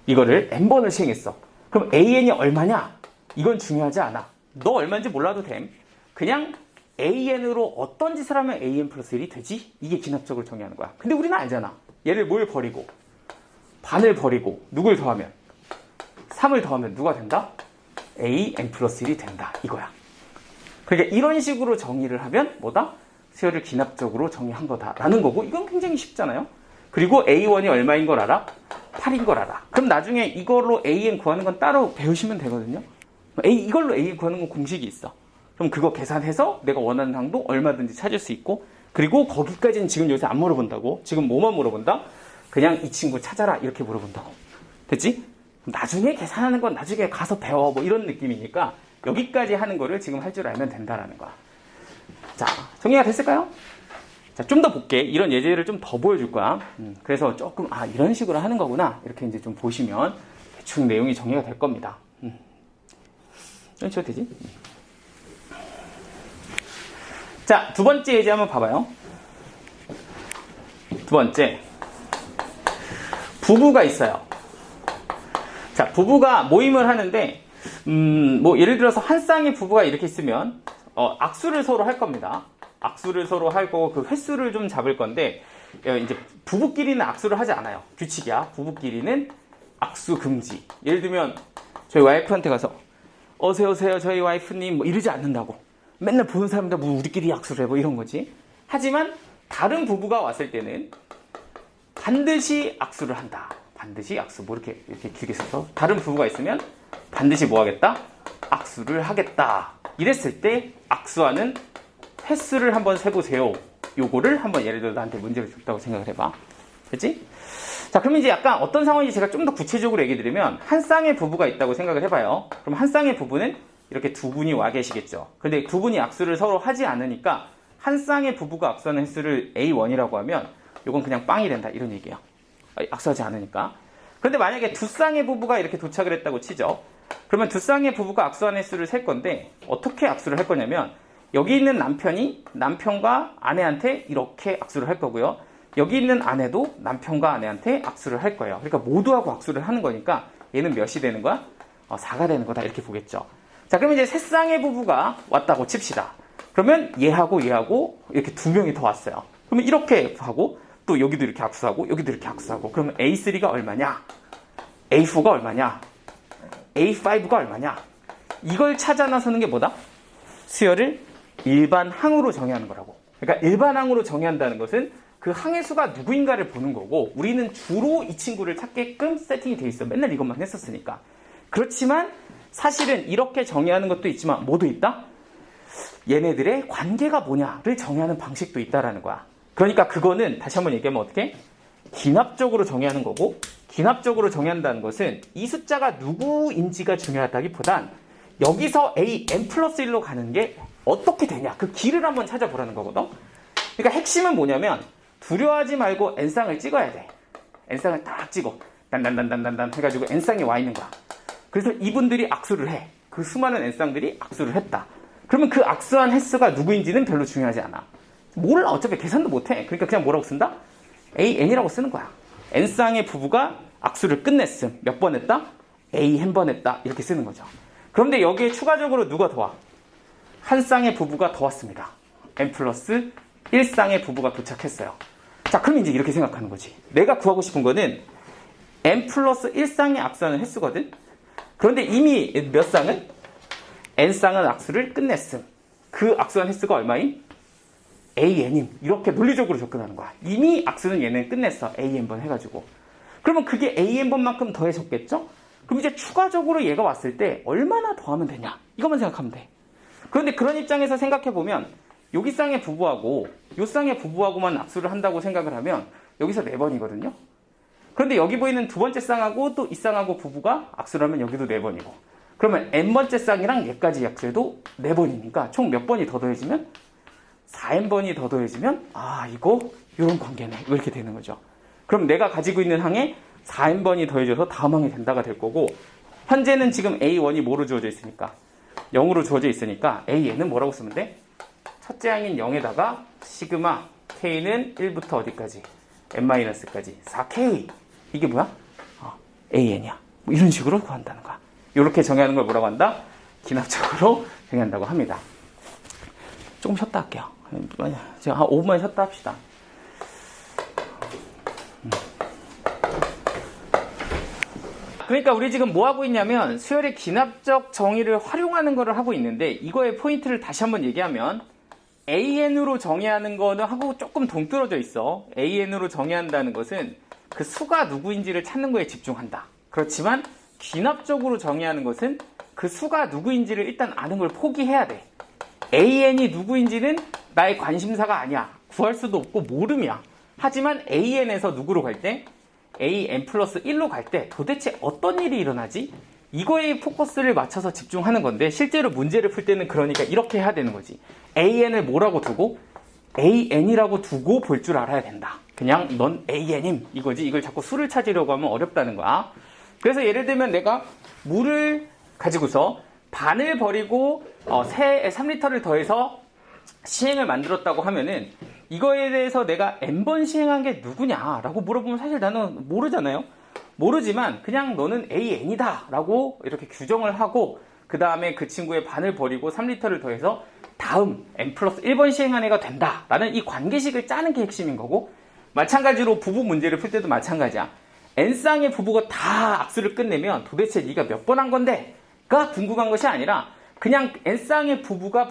이거를 n번을 시행했어. 그럼 AN이 얼마냐? 이건 중요하지 않아. 너 얼마인지 몰라도 됨. 그냥 AN으로 어떤 짓을 하면 AN 플러스 1이 되지? 이게 기납적으로 정의하는 거야. 근데 우리는 알잖아. 얘를 뭘 버리고 반을 버리고 누굴 더하면 3을 더하면 누가 된다? AN 플러스 1이 된다. 이거야. 그러니까 이런 식으로 정의를 하면 뭐다? 수열을 기납적으로 정의한 거다라는 거고 이건 굉장히 쉽잖아요. 그리고 A1이 얼마인 걸 알아? 8인 걸 알아. 그럼 나중에 이걸로 AN 구하는 건 따로 배우시면 되거든요. 이걸로 AN 구하는 건 공식이 있어. 그럼 그거 계산해서 내가 원하는 항도 얼마든지 찾을 수 있고 그리고 거기까지는 지금 요새 안 물어본다고. 지금 뭐만 물어본다? 그냥 이 친구 찾아라 이렇게 물어본다고. 됐지? 나중에 계산하는 건 나중에 가서 배워 뭐 이런 느낌이니까 여기까지 하는 거를 지금 할 줄 알면 된다라는 거야. 자, 정리가 됐을까요? 자, 좀 더 볼게. 이런 예제를 좀 더 보여줄 거야. 그래서 조금 이런 식으로 하는 거구나 이렇게 이제 좀 보시면 대충 내용이 정리가 될 겁니다. 이런 식으로 되지? 자, 두 번째 예제 한번 봐봐요. 두 번째, 부부가 있어요. 자, 부부가 모임을 하는데 뭐 예를 들어서 한 쌍의 부부가 이렇게 있으면 악수를 서로 할 겁니다. 악수를 서로 하고 그 횟수를 좀 잡을 건데 이제 부부끼리는 악수를 하지 않아요. 규칙이야. 부부끼리는 악수 금지. 예를 들면 저희 와이프한테 가서 어서 오세요 저희 와이프님 뭐 이러지 않는다고. 맨날 보는 사람들 뭐 우리끼리 악수를 해 뭐 이런 거지. 하지만 다른 부부가 왔을 때는 반드시 악수를 한다. 반드시 악수 뭐 이렇게 길게 써서 다른 부부가 있으면 반드시 뭐 하겠다? 악수를 하겠다. 이랬을 때 악수하는 횟수를 한번 세보세요. 요거를 한번 예를 들어 나한테 문제를 줬다고 생각을 해봐. 됐지? 자, 그럼 이제 약간 어떤 상황인지 제가 좀 더 구체적으로 얘기 드리면 한 쌍의 부부가 있다고 생각을 해봐요. 그럼 한 쌍의 부부는 이렇게 두 분이 와 계시겠죠. 근데 두 분이 악수를 서로 하지 않으니까 한 쌍의 부부가 악수하는 횟수를 A1이라고 하면 요건 그냥 빵이 된다 이런 얘기예요. 악수하지 않으니까. 그런데 만약에 두 쌍의 부부가 이렇게 도착을 했다고 치죠. 그러면 두 쌍의 부부가 악수하는 횟수를 셀 건데 어떻게 악수를 할 거냐면 여기 있는 남편이 남편과 아내한테 이렇게 악수를 할 거고요. 여기 있는 아내도 남편과 아내한테 악수를 할 거예요. 그러니까 모두하고 악수를 하는 거니까 얘는 몇이 되는 거야? 4가 되는 거다 이렇게 보겠죠. 자, 그러면 이제 세 쌍의 부부가 왔다고 칩시다. 그러면 얘하고 이렇게 두 명이 더 왔어요. 그러면 이렇게 하고 또 여기도 이렇게 악수하고 여기도 이렇게 악수하고 그러면 A3가 얼마냐? A4가 얼마냐? A5가 얼마냐? 이걸 찾아 나서는 게 뭐다? 수열을 일반 항으로 정의하는 거라고. 그러니까 일반 항으로 정의한다는 것은 그 항의 수가 누구인가를 보는 거고 우리는 주로 이 친구를 찾게끔 세팅이 돼 있어. 맨날 이것만 했었으니까. 그렇지만 사실은 이렇게 정의하는 것도 있지만 뭐도 있다? 얘네들의 관계가 뭐냐를 정의하는 방식도 있다라는 거야. 그러니까 그거는 다시 한번 얘기하면 어떻게? 기납적으로 정의하는 거고 기납적으로 정의한다는 것은 이 숫자가 누구인지가 중요하다기보단 여기서 AN 플러스 1로 가는 게 어떻게 되냐 그 길을 한번 찾아보라는 거거든. 그러니까 핵심은 뭐냐면 두려워하지 말고 N쌍을 찍어야 돼. N쌍을 딱 찍어 단단단단단 해가지고 N쌍이 와 있는 거야. 그래서 이분들이 악수를 해. 그 수많은 N쌍들이 악수를 했다. 그러면 그 악수한 횟수가 누구인지는 별로 중요하지 않아. 몰라. 어차피 계산도 못해. 그러니까 그냥 뭐라고 쓴다? AN이라고 쓰는 거야. N쌍의 부부가 악수를 끝냈음. 몇 번 했다? A 한 번 했다. 이렇게 쓰는 거죠. 그런데 여기에 추가적으로 누가 더 와? 한 쌍의 부부가 더 왔습니다. n 플러스 1쌍의 부부가 도착했어요. 자, 그럼 이제 이렇게 생각하는 거지. 내가 구하고 싶은 거는 n 플러스 1쌍의 악수하는 횟수거든. 그런데 이미 몇 쌍은? n쌍은 악수를 끝냈음. 그 악수한 횟수가 얼마인? an임. 이렇게 논리적으로 접근하는 거야. 이미 악수는 얘는 끝냈어. an번 해가지고. 그러면 그게 an번만큼 더해졌겠죠? 그럼 이제 추가적으로 얘가 왔을 때 얼마나 더하면 되냐? 이것만 생각하면 돼. 그런데 그런 입장에서 생각해보면 여기 쌍의 부부하고 요 쌍의 부부하고만 악수를 한다고 생각을 하면 여기서 4번이거든요. 그런데 여기 보이는 두 번째 쌍하고 또 이 쌍하고 부부가 악수를 하면 여기도 4번이고, 그러면 n번째 쌍이랑 얘까지 악수해도 4번이니까 총 몇 번이 더 더해지면? 4n번이 더 더해지면 이거 이런 관계네. 이렇게 되는 거죠. 그럼 내가 가지고 있는 항에 4n번이 더해져서 다음 항이 된다가 될 거고, 현재는 지금 a1이 뭐로 주어져 있으니까? 0으로 주어져 있으니까 a는 뭐라고 쓰면 돼? 첫째 항인 0에다가 시그마 k는 1부터 어디까지? n-까지 4k. 이게 뭐야? an이야. 뭐 이런 식으로 구한다는 거야. 이렇게 정의하는 걸 뭐라고 한다? 기납적으로 정의한다고 합니다. 조금 쉬었다 할게요. 제가 한 5분만 쉬었다 합시다. 그러니까 우리 지금 뭐 하고 있냐면 수열의 기납적 정의를 활용하는 거를 하고 있는데, 이거의 포인트를 다시 한번 얘기하면 an으로 정의하는 거는 하고 조금 동떨어져 있어. an으로 정의한다는 것은 그 수가 누구인지를 찾는 거에 집중한다. 그렇지만 기납적으로 정의하는 것은 그 수가 누구인지를 일단 아는 걸 포기해야 돼. an이 누구인지는 나의 관심사가 아니야. 구할 수도 없고 모름이야. 하지만 an에서 누구로 갈 때? an 플러스 1로 갈 때 도대체 어떤 일이 일어나지? 이거에 포커스를 맞춰서 집중하는 건데, 실제로 문제를 풀 때는 그러니까 이렇게 해야 되는 거지. an을 뭐라고 두고? an이라고 두고 볼 줄 알아야 된다. 그냥 넌 an임 이거지. 이걸 자꾸 수를 찾으려고 하면 어렵다는 거야. 그래서 예를 들면 내가 물을 가지고서 반을 버리고 3리터를 더해서 시행을 만들었다고 하면은, 이거에 대해서 내가 n번 시행한 게 누구냐라고 물어보면 사실 나는 모르잖아요. 모르지만 그냥 너는 an이다 라고 이렇게 규정을 하고, 그 다음에 그 친구의 반을 버리고 3리터를 더해서 다음 n 플러스 1번 시행한 애가 된다 라는 이 관계식을 짜는 게 핵심인 거고, 마찬가지로 부부 문제를 풀 때도 마찬가지야. n쌍의 부부가 다 악수를 끝내면 도대체 네가 몇 번 한 건데? 가 궁금한 것이 아니라 그냥 n쌍의 부부가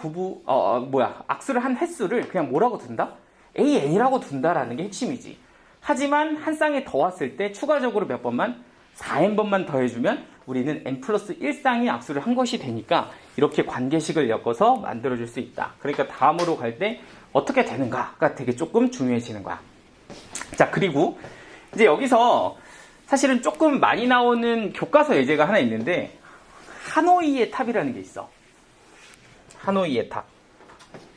악수를 한 횟수를 그냥 뭐라고 둔다? an이라고 둔다라는 게 핵심이지. 하지만 한 쌍이 더 왔을 때 추가적으로 몇 번만? 4n번만 더해주면 우리는 n 플러스 1쌍이 악수를 한 것이 되니까 이렇게 관계식을 엮어서 만들어줄 수 있다. 그러니까 다음으로 갈 때 어떻게 되는가가 되게 조금 중요해지는 거야. 자, 그리고 이제 여기서 사실은 조금 많이 나오는 교과서 예제가 하나 있는데, 하노이의 탑이라는 게 있어. 하노이의 탑.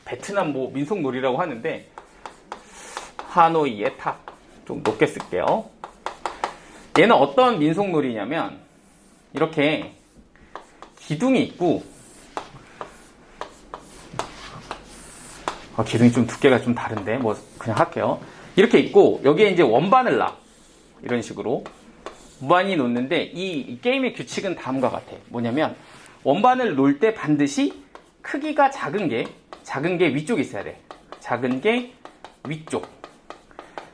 베트남 민속놀이라고 하는데, 하노이의 탑. 좀 높게 쓸게요. 얘는 어떤 민속놀이냐면, 이렇게 기둥이 있고, 기둥이 좀 두께가 좀 다른데, 그냥 할게요. 이렇게 있고, 여기에 이제 원반을 놔. 이런 식으로. 무한히 놓는데, 이 게임의 규칙은 다음과 같아. 뭐냐면, 원반을 놓을 때 반드시 크기가 작은 게 위쪽에 있어야 돼. 작은 게 위쪽.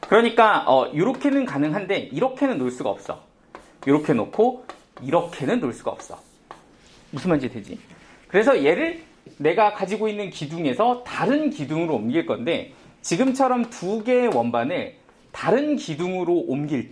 그러니까 이렇게는 가능한데 이렇게는 놓을 수가 없어. 이렇게 놓고 이렇게는 놓을 수가 없어. 무슨 말인지 되지? 그래서 얘를 내가 가지고 있는 기둥에서 다른 기둥으로 옮길 건데, 지금처럼 두 개의 원반을 다른 기둥으로 옮길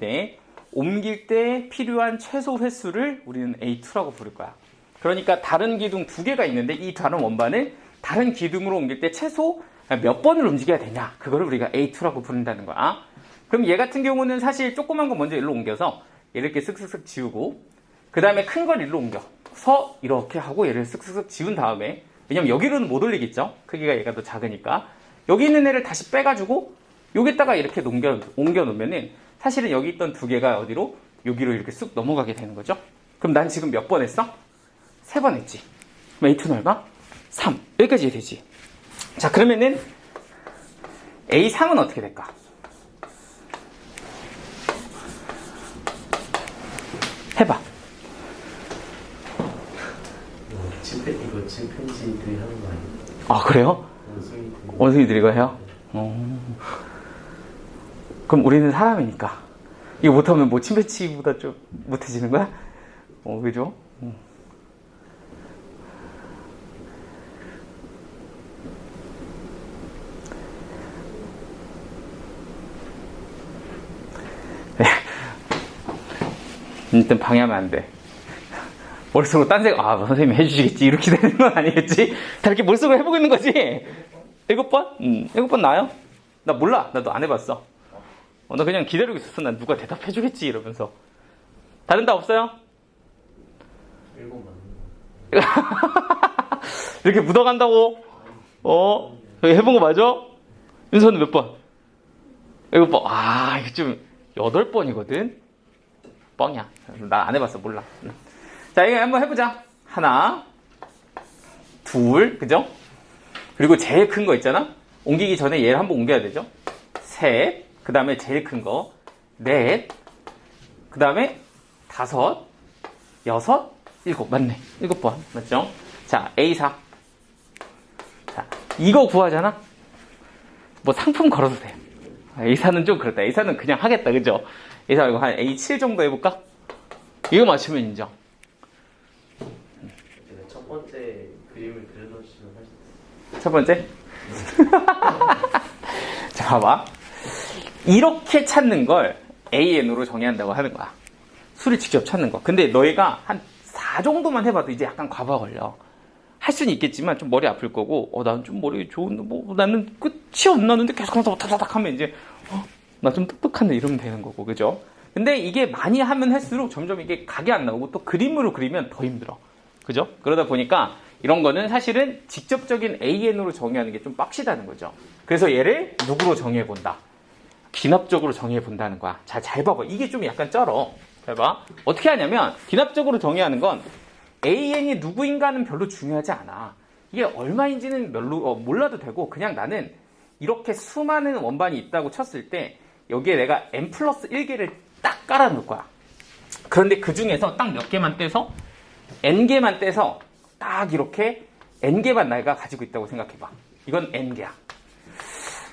때 필요한 최소 횟수를 우리는 A2라고 부를 거야. 그러니까 다른 기둥 두 개가 있는데 이 다른 원반을 다른 기둥으로 옮길 때 최소 몇 번을 움직여야 되냐, 그거를 우리가 A2라고 부른다는 거야. 그럼 얘 같은 경우는 사실 조그만 거 먼저 일로 옮겨서 얘를 이렇게 쓱쓱쓱 지우고, 그 다음에 큰 걸 일로 옮겨서 이렇게 하고 얘를 쓱쓱쓱 지운 다음에, 왜냐면 여기로는 못 올리겠죠, 크기가 얘가 더 작으니까. 여기 있는 애를 다시 빼가지고 여기다가 이렇게 옮겨 놓으면은 사실은 여기 있던 두 개가 어디로? 여기로 이렇게 쑥 넘어가게 되는 거죠. 그럼 난 지금 몇 번 했어? 3번 했지. 그럼 A2는 얼마? 3. 여기까지 되지. 자, 그러면은 A3은 어떻게 될까? 해봐. 이거 침팬지들이 하는 거 아니에요? 아, 그래요? 원숭이들. 원숭이들이 이거 해요? 그럼 우리는 사람이니까. 이거 못하면 뭐 침팬지보다 좀 못해지는 거야? 그죠? 일단 방해하면 안 돼. 머릿속으로 딴 생각, 선생님이 해주시겠지. 이렇게 되는 건 아니겠지? 다 이렇게 머릿속으로 해보고 있는 거지? 7번? 7번 나요? 나 몰라. 나도 안 해봤어. 나 그냥 기다리고 있었어. 난 누가 대답해주겠지. 이러면서. 다른 답 없어요? 7 맞는 거. 이렇게 묻어간다고? 여기 해본 거 맞아? 윤서는 몇 번? 7번. 이거 좀 8번이거든? 뻥이야. 나 안 해봤어. 몰라. 자, 이거 한번 해보자. 하나, 둘, 그죠? 그리고 제일 큰 거 있잖아? 옮기기 전에 얘를 한번 옮겨야 되죠? 셋, 그 다음에 제일 큰 거, 넷, 그 다음에 5, 6, 7. 맞네. 7번. 맞죠? 자, A4. 자, 이거 구하잖아? 뭐 상품 걸어도 돼. A4는 좀 그렇다. A4는 그냥 하겠다. 그죠? A4 이거 한 A7 정도 해볼까? 이거 맞추면 인정. 제가 첫 번째 그림을 그려놓으시면 할 수 있어요. 첫 번째? 자, 봐봐. 이렇게 찾는 걸 AN으로 정의한다고 하는 거야. 수를 직접 찾는 거. 근데 너희가 한 4 정도만 해봐도 이제 약간 과부하 걸려. 할 수는 있겠지만 좀 머리 아플 거고, 나는 좀 머리 좋은데, 나는 끝이 안 나는데 계속 하면서 다다닥 하면 이제, 나 좀 똑똑한데 이러면 되는 거고, 그죠? 근데 이게 많이 하면 할수록 점점 이게 각이 안 나오고 또 그림으로 그리면 더 힘들어. 그죠? 그러다 보니까 이런 거는 사실은 직접적인 AN으로 정의하는 게 좀 빡시다는 거죠. 그래서 얘를 누구로 정의해 본다? 기납적으로 정의해 본다는 거야. 잘 봐봐. 이게 좀 약간 쩔어. 잘 봐. 어떻게 하냐면 기납적으로 정의하는 건 AN이 누구인가는 별로 중요하지 않아. 이게 얼마인지는 별로 몰라도 되고 그냥 나는 이렇게 수많은 원반이 있다고 쳤을 때 여기에 내가 n 플러스 1개를 딱 깔아놓을 거야. 그런데 그 중에서 딱 몇 개만 떼서 n개만 떼서 딱 이렇게 n개만 내가 가지고 있다고 생각해봐. 이건 n개야.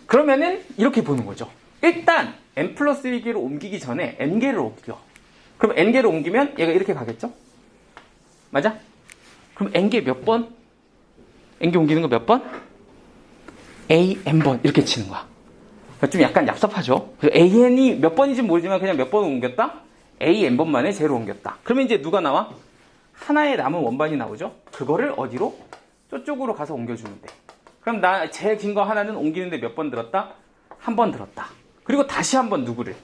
그러면은 이렇게 보는 거죠. 일단 n 플러스 1개로 옮기기 전에 n개를 옮겨. 그럼 n개를 옮기면 얘가 이렇게 가겠죠? 맞아? 그럼 n개 몇 번? n개 옮기는 거 몇 번? a, n번 이렇게 치는 거야. 좀 약간 얍삽하죠? an이 몇 번인지 모르지만 그냥 몇 번 옮겼다? a, n번 만에 제로 옮겼다. 그러면 이제 누가 나와? 하나의 남은 원반이 나오죠? 그거를 어디로? 저쪽으로 가서 옮겨주면 돼. 그럼 나 제일 긴 거 하나는 옮기는데 몇 번 들었다? 한 번 들었다. 그리고 다시 한 번 누구를?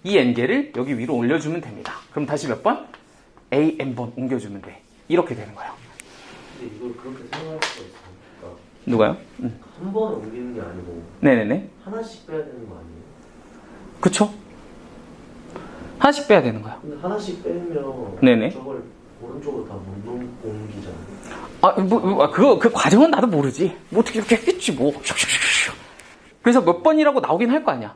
이 n개를 여기 위로 올려주면 됩니다. 그럼 다시 몇 번? a, n번 옮겨주면 돼. 이렇게 되는 거예요. 근데 이걸 그렇게 생각할 수가 있어요. 그러니까 누가요? 한 번에 옮기는 게 아니고 네네네. 하나씩 빼야 되는 거 아니에요? 그쵸? 하나씩 빼야 되는 거야. 근데 하나씩 빼면 네네. 저걸 오른쪽으로 다 못 옮기잖아요. 그 과정은 나도 모르지. 뭐 어떻게 이렇게 했겠지, 뭐. 그래서 몇 번이라고 나오긴 할 거 아니야.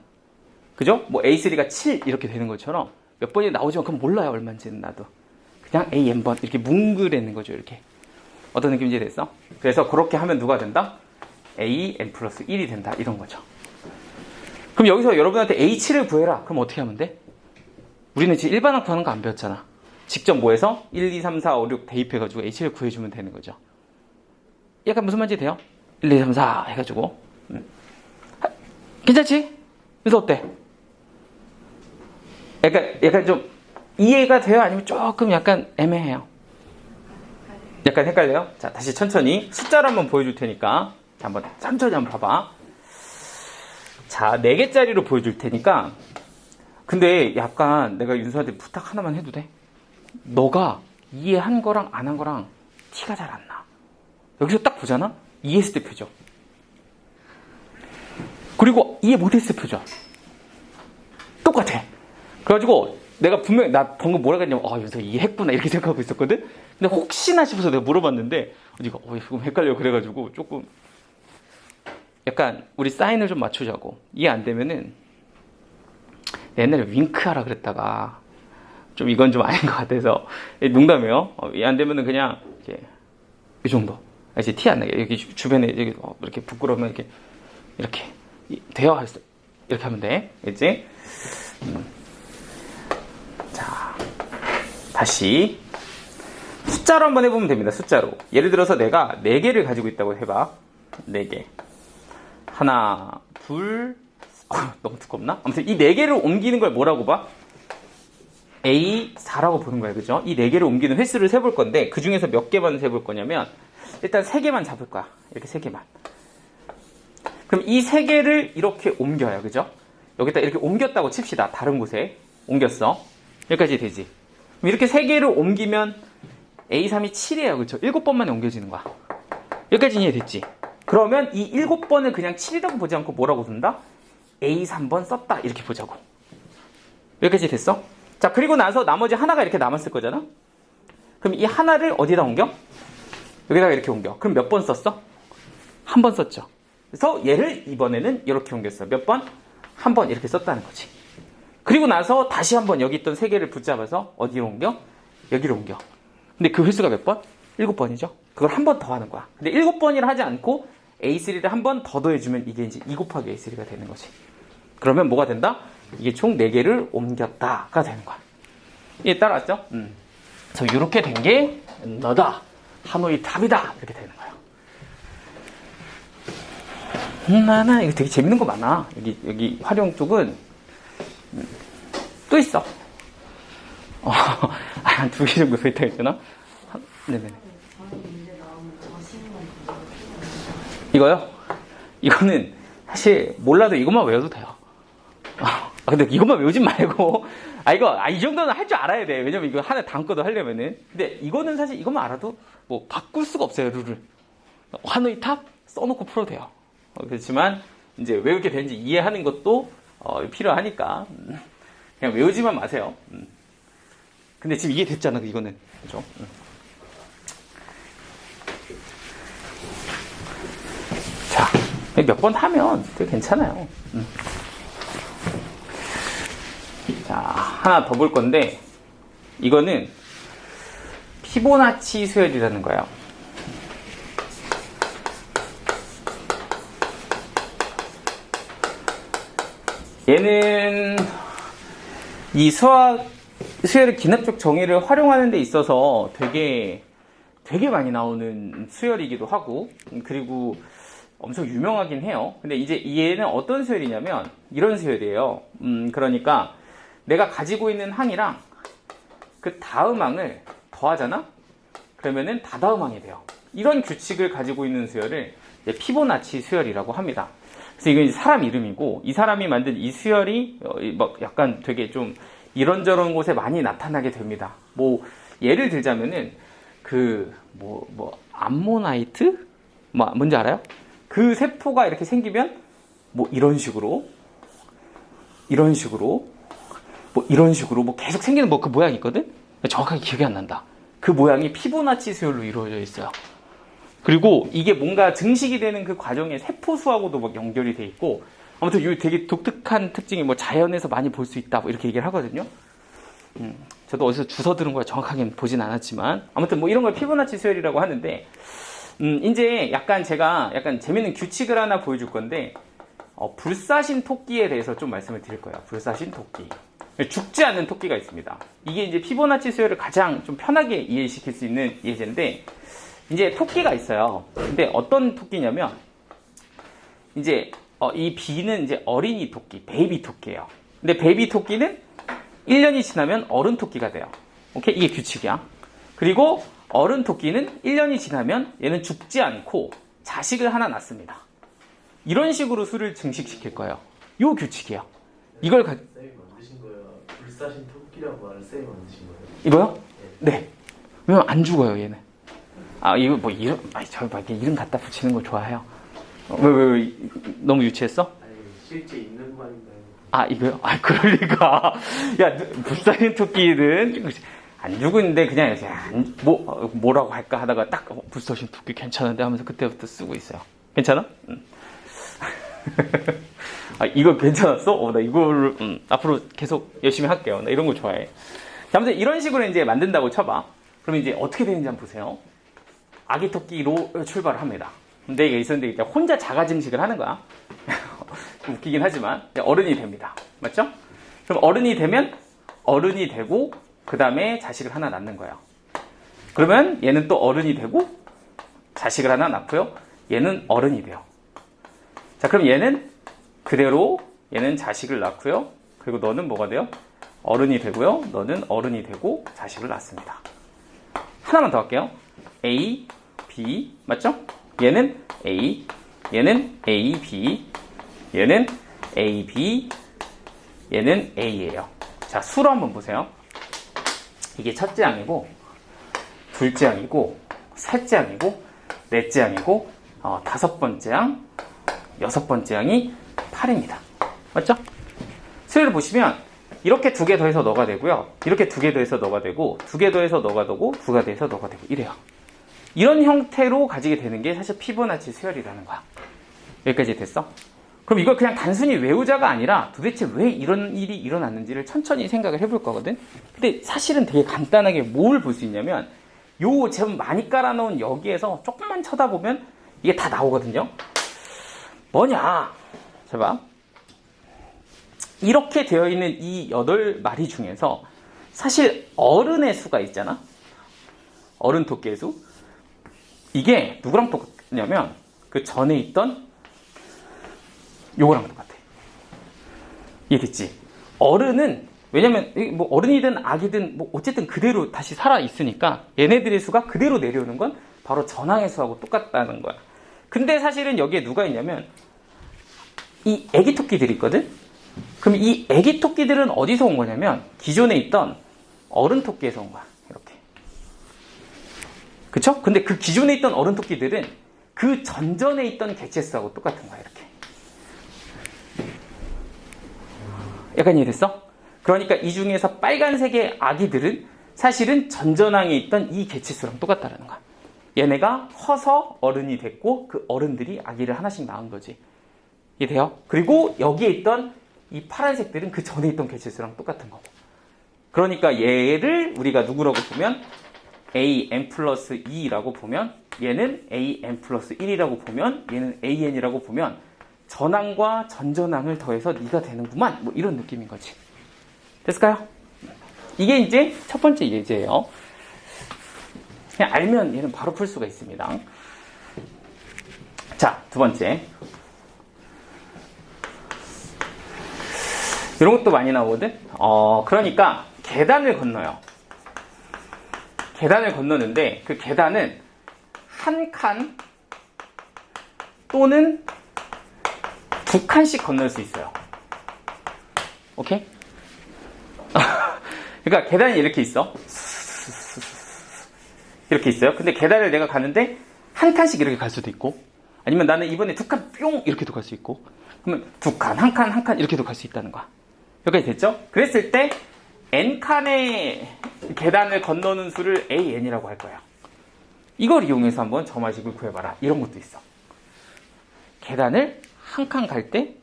그죠? 뭐 A3가 7 이렇게 되는 것처럼 몇 번이 나오지만 그럼 몰라요, 얼마인지는 나도. 그냥 A, N번 이렇게 뭉그레는 거죠, 이렇게. 어떤 느낌인지 됐어? 그래서 그렇게 하면 누가 된다? A, N 플러스 1이 된다, 이런 거죠. 그럼 여기서 여러분한테 A7을 구해라. 그럼 어떻게 하면 돼? 우리는 지금 일반항 구하는 거 안 배웠잖아. 직접 뭐 해서 1, 2, 3, 4, 5, 6 대입해가지고 A7을 구해주면 되는 거죠. 약간 무슨 말인지 돼요? 1, 2, 3, 4 해가지고. 괜찮지? 그래서 어때? 약간 좀 이해가 돼요? 아니면 조금 약간 애매해요? 약간 헷갈려요? 자, 다시 천천히 숫자를 한번 보여줄 테니까 한번 천천히 한번 봐봐. 자, 4개짜리로 보여줄 테니까. 근데 약간 내가 윤수한테 부탁 하나만 해도 돼? 너가 이해한 거랑 안 한 거랑 티가 잘 안 나. 여기서 딱 보잖아? 이해했을 때 표정. 그리고 이해 못했을 때 표정. 똑같아. 그래가지고 내가 분명히 나 방금 뭐라 그랬냐면 윤서 이해했구나 이렇게 생각하고 있었거든? 근데 혹시나 싶어서 내가 물어봤는데 네가 조금 헷갈려 그래가지고 조금 약간 우리 사인을 좀 맞추자고. 이해 안 되면은 옛날에 윙크하라 그랬다가 좀 이건 좀 아닌 것 같아서 농담이에요. 이해 안 되면은 그냥 이제 이 정도. 이제 티 안 나게 여기 주변에 여기 이렇게 부끄러우면 이렇게 돼요. 이렇게 하면 돼. 이제 자 다시 숫자로 한번 해보면 됩니다. 숫자로. 예를 들어서 내가 4개를 가지고 있다고 해봐. 4개. 하나, 둘, 너무 두껍나? 아무튼 이 4개를 옮기는 걸 뭐라고 봐? A4라고 보는 거야. 그죠? 이 4개를 옮기는 횟수를 세볼 건데 그 중에서 몇 개만 세볼 거냐면 일단 3개만 잡을 거야. 이렇게 3개만. 그럼 이 3개를 이렇게 옮겨요. 그죠? 여기다 이렇게 옮겼다고 칩시다. 다른 곳에 옮겼어. 여기까지 되지. 그럼 이렇게 3개를 옮기면 A3이 7이에요. 그쵸? 7번만에 옮겨지는 거야. 여기까지 이해됐지? 그러면 이 7번을 그냥 7이라고 보지 않고 뭐라고 쓴다? A3번 썼다. 이렇게 보자고. 여기까지 됐어? 자, 그리고 나서 나머지 하나가 이렇게 남았을 거잖아? 그럼 이 하나를 어디다 옮겨? 여기다가 이렇게 옮겨. 그럼 몇 번 썼어? 한 번 썼죠. 그래서 얘를 이번에는 이렇게 옮겼어. 몇 번? 한 번 이렇게 썼다는 거지. 그리고 나서 다시 한번 여기 있던 3개를 붙잡아서 어디로 옮겨? 여기로 옮겨. 근데 그 횟수가 몇 번? 7번이죠. 그걸 한 번 더 하는 거야. 근데 7번이라 하지 않고 A3를 한 번 더 더해주면 이게 이제 2 곱하기 A3가 되는 거지. 그러면 뭐가 된다? 이게 총 4개를 옮겼다가 되는 거야. 이해 따라왔죠? 그래서 이렇게 된 게 너다. 하노이 답이다. 이렇게 되는 거예요. 나나 이거 되게 재밌는 거 많아. 여기 활용 쪽은 또 있어. 한 2개 정도 더 있다 했잖아. 네네. 저희 문제 나오면 자신만 가지고 이거요? 이거는 사실 몰라도 이것만 외워도 돼요. 근데 이것만 외우지 말고, 이 정도는 할 줄 알아야 돼. 왜냐면 이거 하나 다음거도 하려면은. 근데 이거는 사실 이것만 알아도 뭐 바꿀 수가 없어요, 룰을. 하노이 탑 써놓고 풀어도 돼요. 그렇지만 이제 왜 이렇게 되는지 이해하는 것도 필요하니까 그냥 외우지만 마세요. 근데 지금 이해 됐잖아, 이거는. 그죠? 자, 몇 번 하면 되게 괜찮아요. 자, 하나 더 볼 건데, 이거는 피보나치 수열이라는 거예요. 얘는 이 수열의 기납적 정의를 활용하는 데 있어서 되게 많이 나오는 수열이기도 하고, 그리고 엄청 유명하긴 해요. 근데 이제 얘는 어떤 수열이냐면 이런 수열이에요. 그러니까 내가 가지고 있는 항이랑 그 다음 항을 더하잖아? 그러면은 다다음 항이 돼요. 이런 규칙을 가지고 있는 수열을 이제 피보나치 수열이라고 합니다. 그래서 이건 이제 사람 이름이고, 이 사람이 만든 이 수열이 막 약간 되게 좀 이런저런 곳에 많이 나타나게 됩니다. 뭐 예를 들자면은 암모나이트? 뭔지 알아요? 그 세포가 이렇게 생기면 뭐 이런 식으로 뭐 계속 생기는 그 모양이 있거든? 정확하게 기억이 안 난다. 그 모양이 피보나치 수열로 이루어져 있어요. 그리고 이게 뭔가 증식이 되는 그 과정에 세포수하고도 막 연결이 돼 있고, 아무튼 이 되게 독특한 특징이 뭐 자연에서 많이 볼 수 있다, 이렇게 얘기를 하거든요. 저도 어디서 주워 들은 걸 정확하게 보진 않았지만, 아무튼 뭐 이런 걸 피보나치 수열이라고 하는데, 이제 제가 재밌는 규칙을 하나 보여줄 건데, 불사신 토끼에 대해서 좀 말씀을 드릴 거예요. 불사신 토끼. 죽지 않는 토끼가 있습니다. 이게 이제 피보나치 수열을 가장 좀 편하게 이해시킬 수 있는 예제인데, 이제 토끼가 있어요. 근데 어떤 토끼냐면, 이제 이 B는 이제 어린이 토끼, 베이비 토끼예요. 근데 베이비 토끼는 1년이 지나면 어른 토끼가 돼요. 오케이? 이게 규칙이야. 그리고 어른 토끼는 1년이 지나면 얘는 죽지 않고 자식을 하나 낳습니다. 이런 식으로 수를 증식시킬 거예요. 요 규칙이에요. 이걸 쌤이 만드신 거예요? 불사신 토끼라고 말을 쌤이 만드신 거예요? 이거요? 네. 왜냐면 안 죽어요, 얘는. 이거 뭐 이름, 저 이렇게 이름 갖다 붙이는 거 좋아해요. 왜 너무 유치했어? 아니, 실제 있는 말인가요? 이거요? 그럴 리가. 야, 불사신 토끼는 안 죽은데 그냥 뭐라고 할까 하다가 딱 불사신 토끼 괜찮은데 하면서 그때부터 쓰고 있어요. 괜찮아? 이거 괜찮았어? 나 이거를 앞으로 계속 열심히 할게요. 나 이런 거 좋아해. 자, 아무튼 이런 식으로 이제 만든다고 쳐봐. 그럼 이제 어떻게 되는지 한번 보세요. 아기 토끼로 출발을 합니다. 근데 이게 있었는데 이제 혼자 자가 증식을 하는 거야. 웃기긴 하지만 어른이 됩니다. 맞죠? 그럼 어른이 되면 어른이 되고 그 다음에 자식을 하나 낳는 거예요. 그러면 얘는 또 어른이 되고 자식을 하나 낳고요. 얘는 어른이 돼요. 자, 그럼 얘는 그대로 얘는 자식을 낳고요. 그리고 너는 뭐가 돼요? 어른이 되고요. 너는 어른이 되고 자식을 낳습니다. 하나만 더 할게요. A, B 맞죠? 얘는 A, 얘는 A, B, 얘는 A, B, 얘는 A예요. 자, 수로 한번 보세요. 이게 첫째 항이고 둘째 항이고 셋째 항이고 넷째 항이고 다섯 번째 항, 여섯 번째 항이 8입니다. 맞죠? 수를 보시면 이렇게 두 개 더해서 너가 되고요. 이렇게 두 개 더해서 너가 되고 두 개 더해서 너가 되고 두 개 더해서 너가 되고 이래요. 이런 형태로 가지게 되는 게 사실 피보나치 수열이라는 거야. 여기까지 됐어? 그럼 이걸 그냥 단순히 외우자가 아니라 도대체 왜 이런 일이 일어났는지를 천천히 생각을 해볼 거거든. 근데 사실은 되게 간단하게 뭘 볼 수 있냐면 요 제법 많이 깔아놓은 여기에서 조금만 쳐다보면 이게 다 나오거든요. 뭐냐? 자 봐. 이렇게 되어 있는 이 8마리 중에서 사실 어른의 수가 있잖아. 어른 토끼의 수. 이게 누구랑 똑같냐면 그 전에 있던 요거랑 똑같아. 이해됐지? 어른은 왜냐면 뭐 어른이든 아기든 뭐 어쨌든 그대로 다시 살아 있으니까 얘네들의 수가 그대로 내려오는 건 바로 전항의 수하고 똑같다는 거야. 근데 사실은 여기에 누가 있냐면 이 애기 토끼들이 있거든? 그럼 이 애기 토끼들은 어디서 온 거냐면 기존에 있던 어른 토끼에서 온 거야. 이렇게. 그쵸? 근데 그 기존에 있던 어른 토끼들은 그 전전에 있던 개체수하고 똑같은 거야. 이렇게. 약간 이해됐어? 그러니까 이 중에서 빨간색의 아기들은 사실은 전전항에 있던 이 개체수랑 똑같다는 거야. 얘네가 커서 어른이 됐고 그 어른들이 아기를 하나씩 낳은 거지. 이해돼요? 그리고 여기에 있던 이 파란색들은 그 전에 있던 개체수랑 똑같은 거고. 그러니까 얘를 우리가 누구라고 보면 AN 플러스 2라고 보면 얘는 AN 플러스 1이라고 보면 얘는 AN이라고 보면 전항과 전전항을 더해서 네가 되는구만. 뭐 이런 느낌인 거지. 됐을까요? 이게 이제 첫 번째 예제예요. 그냥 알면 얘는 바로 풀 수가 있습니다. 자, 두 번째. 이런 것도 많이 나오거든? 그러니까 계단을 건너요. 계단을 건너는데 그 계단은 한 칸 또는 두 칸씩 건널 수 있어요. 오케이? 그러니까 계단이 이렇게 있어. 이렇게 있어요. 근데 계단을 내가 가는데 한 칸씩 이렇게 갈 수도 있고 아니면 나는 이번에 두 칸 뿅 이렇게도 갈 수 있고 그러면 두 칸, 한 칸, 한 칸 이렇게도 갈 수 있다는 거야. 여기까지 됐죠? 그랬을 때 n칸의 계단을 건너는 수를 AN이라고 할 거야. 이걸 이용해서 한번 점화식을 구해봐라. 이런 것도 있어. 계단을 한 칸 갈 때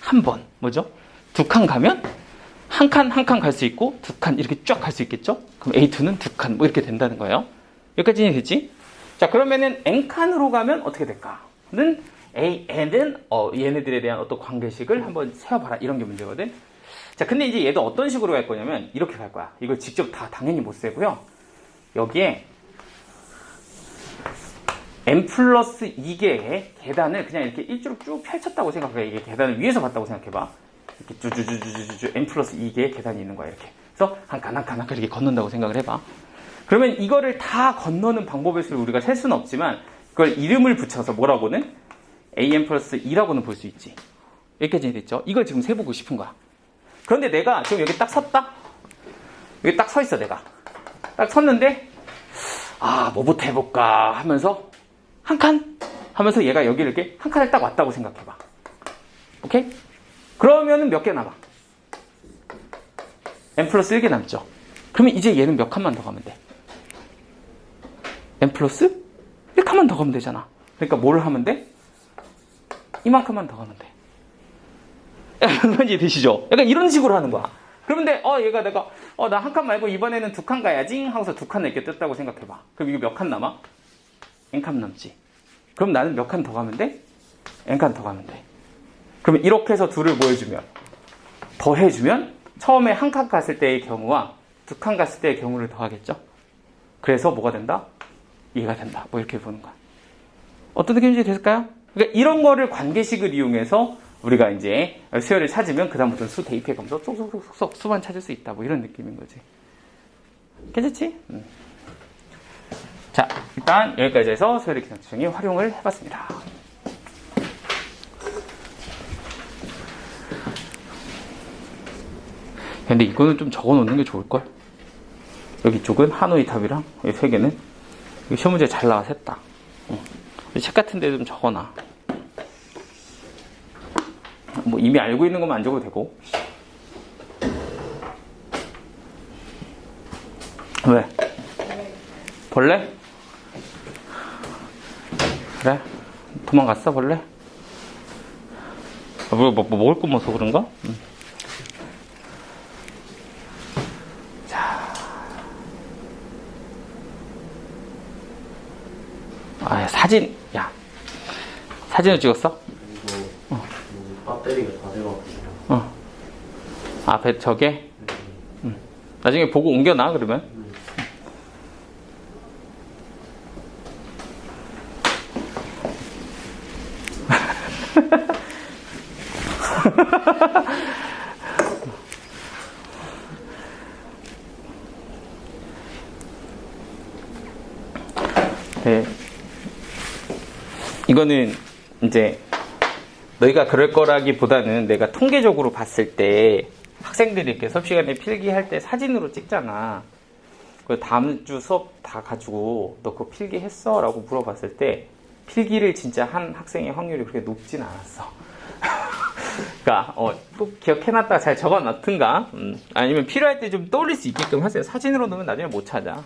한 번, 뭐죠? 두 칸 가면 한 칸 한 칸 갈 수 있고 두 칸 이렇게 쫙 갈 수 있겠죠? 그럼 A2는 두 칸 뭐 이렇게 된다는 거예요. 여기까지는 됐지? 자, 그러면은 n칸으로 가면 어떻게 될까?는 AN은 얘네들에 대한 어떤 관계식을 한번 세워봐라. 이런 게 문제거든. 자, 근데 이제 얘도 어떤 식으로 갈 거냐면 이렇게 갈 거야. 이걸 직접 다 당연히 못 세고요. 여기에 n 플러스 2개의 계단을 그냥 이렇게 일주로 쭉 펼쳤다고 생각해. 이게 계단을 위에서 봤다고 생각해봐. 이렇게 쭈쭈쭈쭈쭈 n 플러스 2개의 계단이 있는 거야. 이렇게. 그래서 한 칸 한 칸 한 칸 이렇게 건넌다고 생각을 해봐. 그러면 이거를 다 건너는 방법의 수를 우리가 셀 수는 없지만 그걸 이름을 붙여서 뭐라고는 an 플러스 2라고는 볼 수 있지. 여기까지 됐죠? 이걸 지금 세보고 싶은 거야. 그런데 내가 지금 여기 딱 섰다? 여기 딱 서 있어, 내가. 딱 섰는데, 뭐부터 해볼까 하면서, 한 칸? 하면서 얘가 여기를 이렇게 한 칸을 딱 왔다고 생각해봐. 오케이? 그러면은 몇 개 남아? n 플러스 1개 남죠? 그러면 이제 얘는 몇 칸만 더 가면 돼? n 플러스 1칸만 더 가면 되잖아. 그러니까 뭘 하면 돼? 이만큼만 더 가면 돼. 이해 되시죠? 약간 이런 식으로 하는 거야. 그런데 얘가 내가 나 한 칸 말고 이번에는 두 칸 가야지 하고서 두 칸을 이렇게 뜯다고 생각해봐. 그럼 이거 몇 칸 남아? n칸 남지. 그럼 나는 몇 칸 더 가면 돼? n칸 더 가면 돼. 그러면 이렇게 해서 둘을 뭐 해주면? 더 해주면 처음에 한 칸 갔을 때의 경우와 두 칸 갔을 때의 경우를 더하겠죠? 그래서 뭐가 된다? 이해가 된다. 뭐 이렇게 보는 거야. 어떤 느낌인지 됐을까요? 그러니까 이런 거를 관계식을 이용해서 우리가 이제 수열을 찾으면 그다음부터는 수 대입해 가면서 쏙쏙쏙쏙 수만 찾을 수 있다. 뭐 이런 느낌인 거지. 괜찮지? 자, 일단 여기까지 해서 수열의 기상추정이 활용을 해봤습니다. 근데 이거는 좀 적어놓는 게 좋을걸? 여기 쪽은 하노이 탑이랑 여기 세 개는 시험 문제 잘 나와서 했다. 책 같은 데 좀 적어놔. 뭐 이미 알고 있는 것만 안 적어도 되고. 왜? 벌레? 그래? 도망갔어 벌레? 뭐 먹을 거 먹어서 그런가? 자, 사진, 야, 사진을 찍었어? 그리고 배터리가 다 돼가지고. 앞에 저게? 나중에 보고 옮겨놔 그러면. 네. 이거는 이제 너희가 그럴 거라기보다는 내가 통계적으로 봤을 때 학생들이 이렇게 수업 시간에 필기할 때 사진으로 찍잖아. 그 다음 주 수업 다 가지고 너 그거 필기했어? 라고 물어봤을 때 필기를 진짜 한 학생의 확률이 그렇게 높진 않았어. 그러니까 꼭 기억해놨다가 잘 적어놨든가 아니면 필요할 때 좀 떠올릴 수 있게끔 하세요. 사진으로 넣으면 나중에 못 찾아.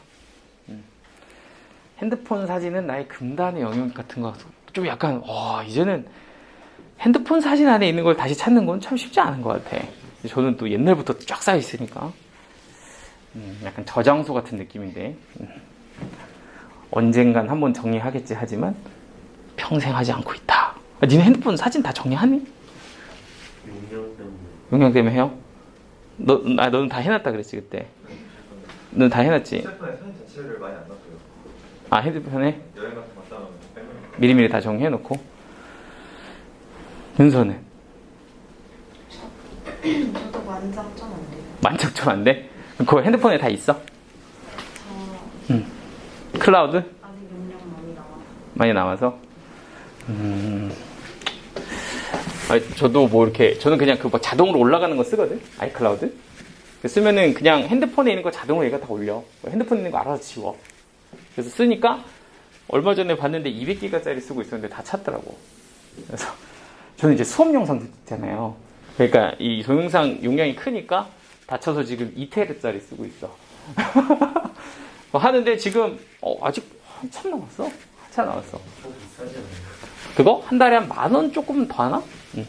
핸드폰 사진은 나의 금단의 영역 같은 거 좀 약간 이제는 핸드폰 사진 안에 있는 걸 다시 찾는 건 참 쉽지 않은 것 같아. 저는 또 옛날부터 쫙 쌓여 있으니까 약간 저장소 같은 느낌인데 언젠간 한번 정리하겠지 하지만 평생 하지 않고 있다. 니네 핸드폰 사진 다 정리하니? 용량 때문에. 용량 때문에 해요? 너는 다 해놨다 그랬지 그때. 너는 다 해놨지? 핸드폰에 사진 자체를 많이 안 넣고요. 핸드폰에 여행 같은 거 쌓아놓으면 빼면 미리미리 다 정리해놓고. 윤서는? 저도 만장 좀 안 돼요. 만족 좀 안 돼? 그거 핸드폰에 다 있어? 저 클라우드? 아직 용량 많이 남아서. 많이 남아서? 저도 뭐 이렇게, 저는 그냥 그 뭐 자동으로 올라가는 거 쓰거든? 아이클라우드? 쓰면은 그냥 핸드폰에 있는 거 자동으로 얘가 다 올려. 핸드폰에 있는 거 알아서 지워. 그래서 쓰니까 얼마 전에 봤는데 200기가짜리 쓰고 있었는데 다 찼더라고. 그래서 저는 이제 수업 영상도 찍잖아요. 그러니까 이 동영상 용량이 크니까 다쳐서 지금 2테라짜리 쓰고 있어. 하는데 지금 아직 한참 남았어. 한참 남았어. 비싸지 않아요? 그거 한 달에 한 10,000원 조금 더 하나? 응.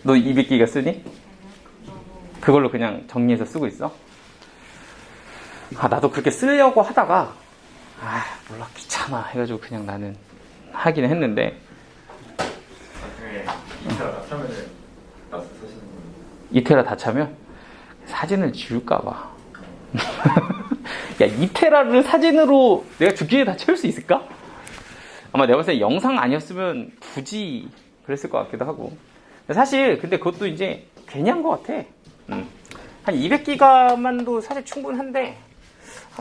너 200기가 쓰니? 그걸로 그냥 정리해서 쓰고 있어? 나도 그렇게 쓰려고 하다가 몰라 귀찮아 해가지고 그냥 나는 하긴 했는데 나중에 이차 나타면은 나스 사시는 거예요. 이테라 다 차면 사진을 지울까봐. 야, 이테라를 사진으로 내가 죽기에 다 채울 수 있을까? 아마 내가 봤을 때 영상 아니었으면 굳이 그랬을 것 같기도 하고. 사실 근데 그것도 이제 괜히 한 것 같아. 한 200기가만도 사실 충분한데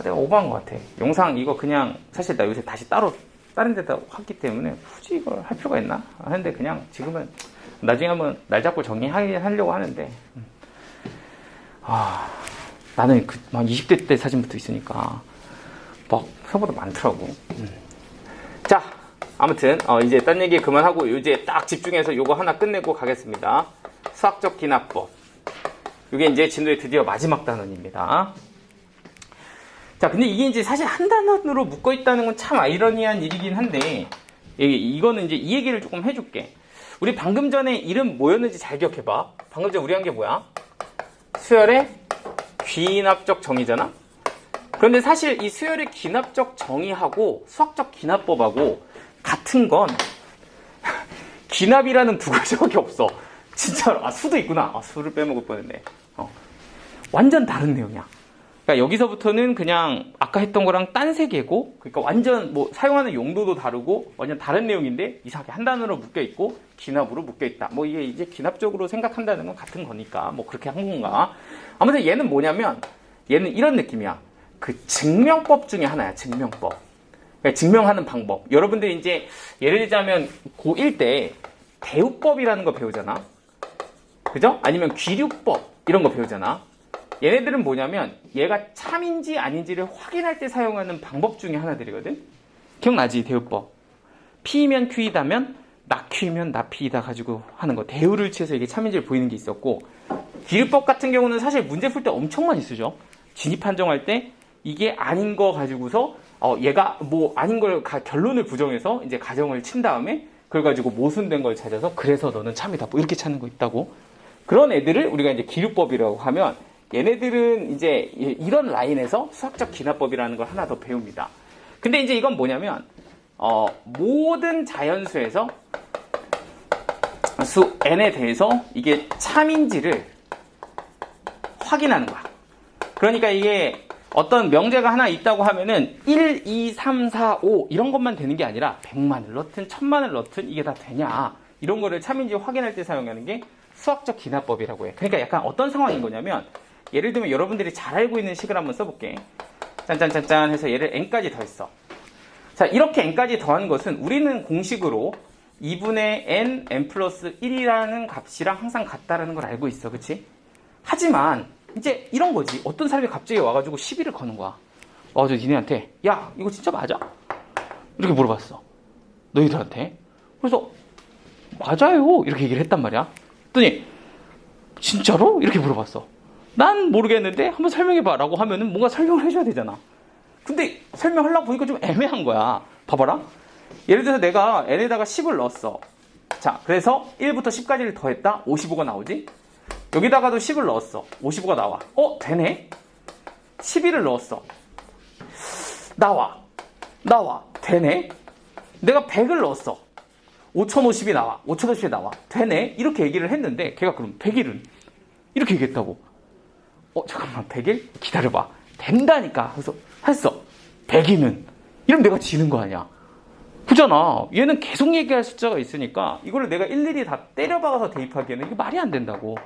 내가 오버한 것 같아. 영상 이거 그냥 사실 나 요새 다시 따로 다른 데다 했기 때문에 굳이 이걸 할 필요가 있나 하는데 그냥 지금은 나중에 한번 날 잡고 정리하려고 하는데 나는 막 20대 때 사진부터 있으니까 막 생각보다 많더라고. 자, 아무튼 이제 딴 얘기 그만하고 이제 딱 집중해서 요거 하나 끝내고 가겠습니다. 수학적 기납법. 이게 이제 진도의 드디어 마지막 단원입니다. 자, 근데 이게 이제 사실 한 단원으로 묶어 있다는 건 참 아이러니한 일이긴 한데, 이거는 이제 이 얘기를 조금 해줄게. 우리 방금 전에 이름 뭐였는지 잘 기억해봐. 방금 전에 우리 한 게 뭐야? 수열의 귀납적 정의잖아? 그런데 사실 이 수열의 기납적 정의하고 수학적 기납법하고 같은 건 기납이라는 두 가지밖에 없어. 진짜로. 수도 있구나. 수를 빼먹을 뻔했네. 완전 다른 내용이야. 그러니까 여기서부터는 그냥 아까 했던 거랑 딴 세계고, 그러니까 완전 뭐 사용하는 용도도 다르고 완전 다른 내용인데 이상하게 한 단어로 묶여 있고 기납으로 묶여 있다. 뭐 이게 이제 기납적으로 생각한다는 건 같은 거니까 뭐 그렇게 한 건가. 아무튼 얘는 뭐냐면 얘는 이런 느낌이야. 그 증명법 중에 하나야. 증명법. 그러니까 증명하는 방법. 여러분들이 이제 예를 들자면 고1 때 대우법이라는 거 배우잖아. 그죠? 아니면 귀류법 이런 거 배우잖아. 얘네들은 뭐냐면 얘가 참인지 아닌지를 확인할 때 사용하는 방법 중에 하나들이거든. 기억나지? 대우법. P이면 Q이다면 낙Q이면 나P이다 가지고 하는 거. 대우를 취해서 이게 참인지를 보이는 게 있었고, 귀류법 같은 경우는 사실 문제 풀 때 엄청 많이 쓰죠. 진입 판정할 때 이게 아닌 거 가지고서 얘가 뭐 아닌 걸 결론을 부정해서 이제 가정을 친 다음에 그걸 가지고 모순된 걸 찾아서 그래서 너는 참이다 뭐 이렇게 찾는 거 있다고. 그런 애들을 우리가 이제 기류법이라고 하면 얘네들은 이제 이런 라인에서 수학적 기납법이라는 걸 하나 더 배웁니다. 근데 이제 이건 뭐냐면 모든 자연수에서 수 n에 대해서 이게 참인지를 확인하는 거야. 그러니까 이게 어떤 명제가 하나 있다고 하면은 1, 2, 3, 4, 5 이런 것만 되는 게 아니라 100만을 넣든 1000만을 넣든 이게 다 되냐 이런 거를 참인지 확인할 때 사용하는 게 수학적 기납법이라고 해. 그러니까 약간 어떤 상황인 거냐면 예를 들면 여러분들이 잘 알고 있는 식을 한번 써볼게. 짠짠짠짠 해서 얘를 n까지 더했어. 자, 이렇게 n까지 더한 것은 우리는 공식으로 2분의 n 플러스 1이라는 값이랑 항상 같다라는 걸 알고 있어. 그치? 하지만 이제 이런 거지. 어떤 사람이 갑자기 와가지고 시비를 거는 거야. 저 니네한테 야 이거 진짜 맞아? 이렇게 물어봤어. 너희들한테. 그래서 맞아요 이렇게 얘기를 했단 말이야. 그랬더니 진짜로? 이렇게 물어봤어. 난 모르겠는데 한번 설명해봐 라고 하면은 뭔가 설명을 해줘야 되잖아. 근데 설명하려고 보니까 좀 애매한 거야. 봐봐라. 예를 들어서 내가 n에다가 10을 넣었어. 자, 그래서 1부터 10까지를 더했다. 55가 나오지? 여기다가도 10을 넣었어. 55가 나와. 되네? 11을 넣었어. 나와. 되네? 내가 100을 넣었어. 5050이 나와. 5050이 나와. 되네? 이렇게 얘기를 했는데 걔가 그럼 100일은? 이렇게 얘기했다고. 잠깐만 100일? 기다려봐. 된다니까. 그래서 했어. 100일은? 이러면 내가 지는 거 아니야. 그잖아. 얘는 계속 얘기할 숫자가 있으니까 이거를 내가 일일이 다 때려박아서 대입하기에는 이게 말이 안 된다고.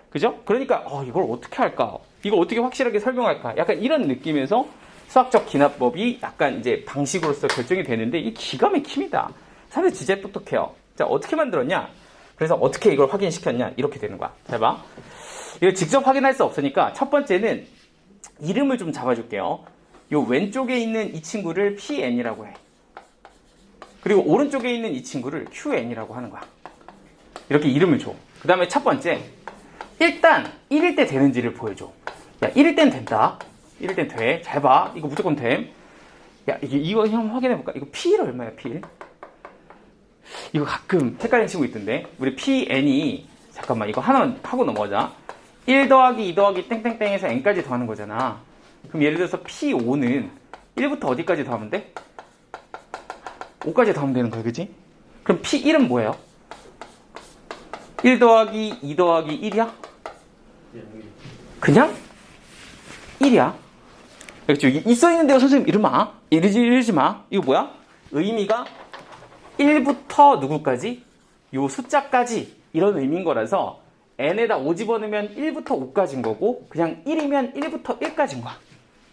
그죠? 그러니까 이걸 어떻게 할까? 이거 어떻게 확실하게 설명할까? 약간 이런 느낌에서 수학적 기납법이 약간 이제 방식으로서 결정이 되는데 이게 기가 막힙니다. 사실 진짜 똑똑해요. 자, 어떻게 만들었냐? 그래서 어떻게 이걸 확인시켰냐? 이렇게 되는 거야. 잘 봐. 이걸 직접 확인할 수 없으니까 첫 번째는 이름을 좀 잡아줄게요. 요 왼쪽에 있는 이 친구를 PN이라고 해. 그리고 오른쪽에 있는 이 친구를 QN이라고 하는 거야. 이렇게 이름을 줘. 그 다음에 첫 번째, 일단 1일 때 되는지를 보여줘. 야, 1일 땐 된다. 1일 땐 돼. 잘 봐. 이거 무조건 됨. 야, 이거 한번 확인해볼까? 이거 P1 얼마야, P1? 이거 가끔 헷갈리는 친구 있던데. 우리 PN이, 잠깐만, 이거 하나만 하고 넘어가자. 1 더하기 2 더하기 땡땡땡에서 n까지 더하는 거잖아. 그럼 예를 들어서 P5는 1부터 어디까지 더하면 돼? 5까지 더하면 되는 거야, 그치? 그럼 P1은 뭐예요? 1 더하기 2 더하기 1이야? 그냥 1이야. 그렇죠? 여기 있어있는데요, 선생님. 이러지 마. 이거 뭐야? 의미가 1부터 누구까지? 요 숫자까지. 이런 의미인 거라서 n에다 5 집어넣으면 1부터 5까지인 거고 그냥 1이면 1부터 1까지인 거야.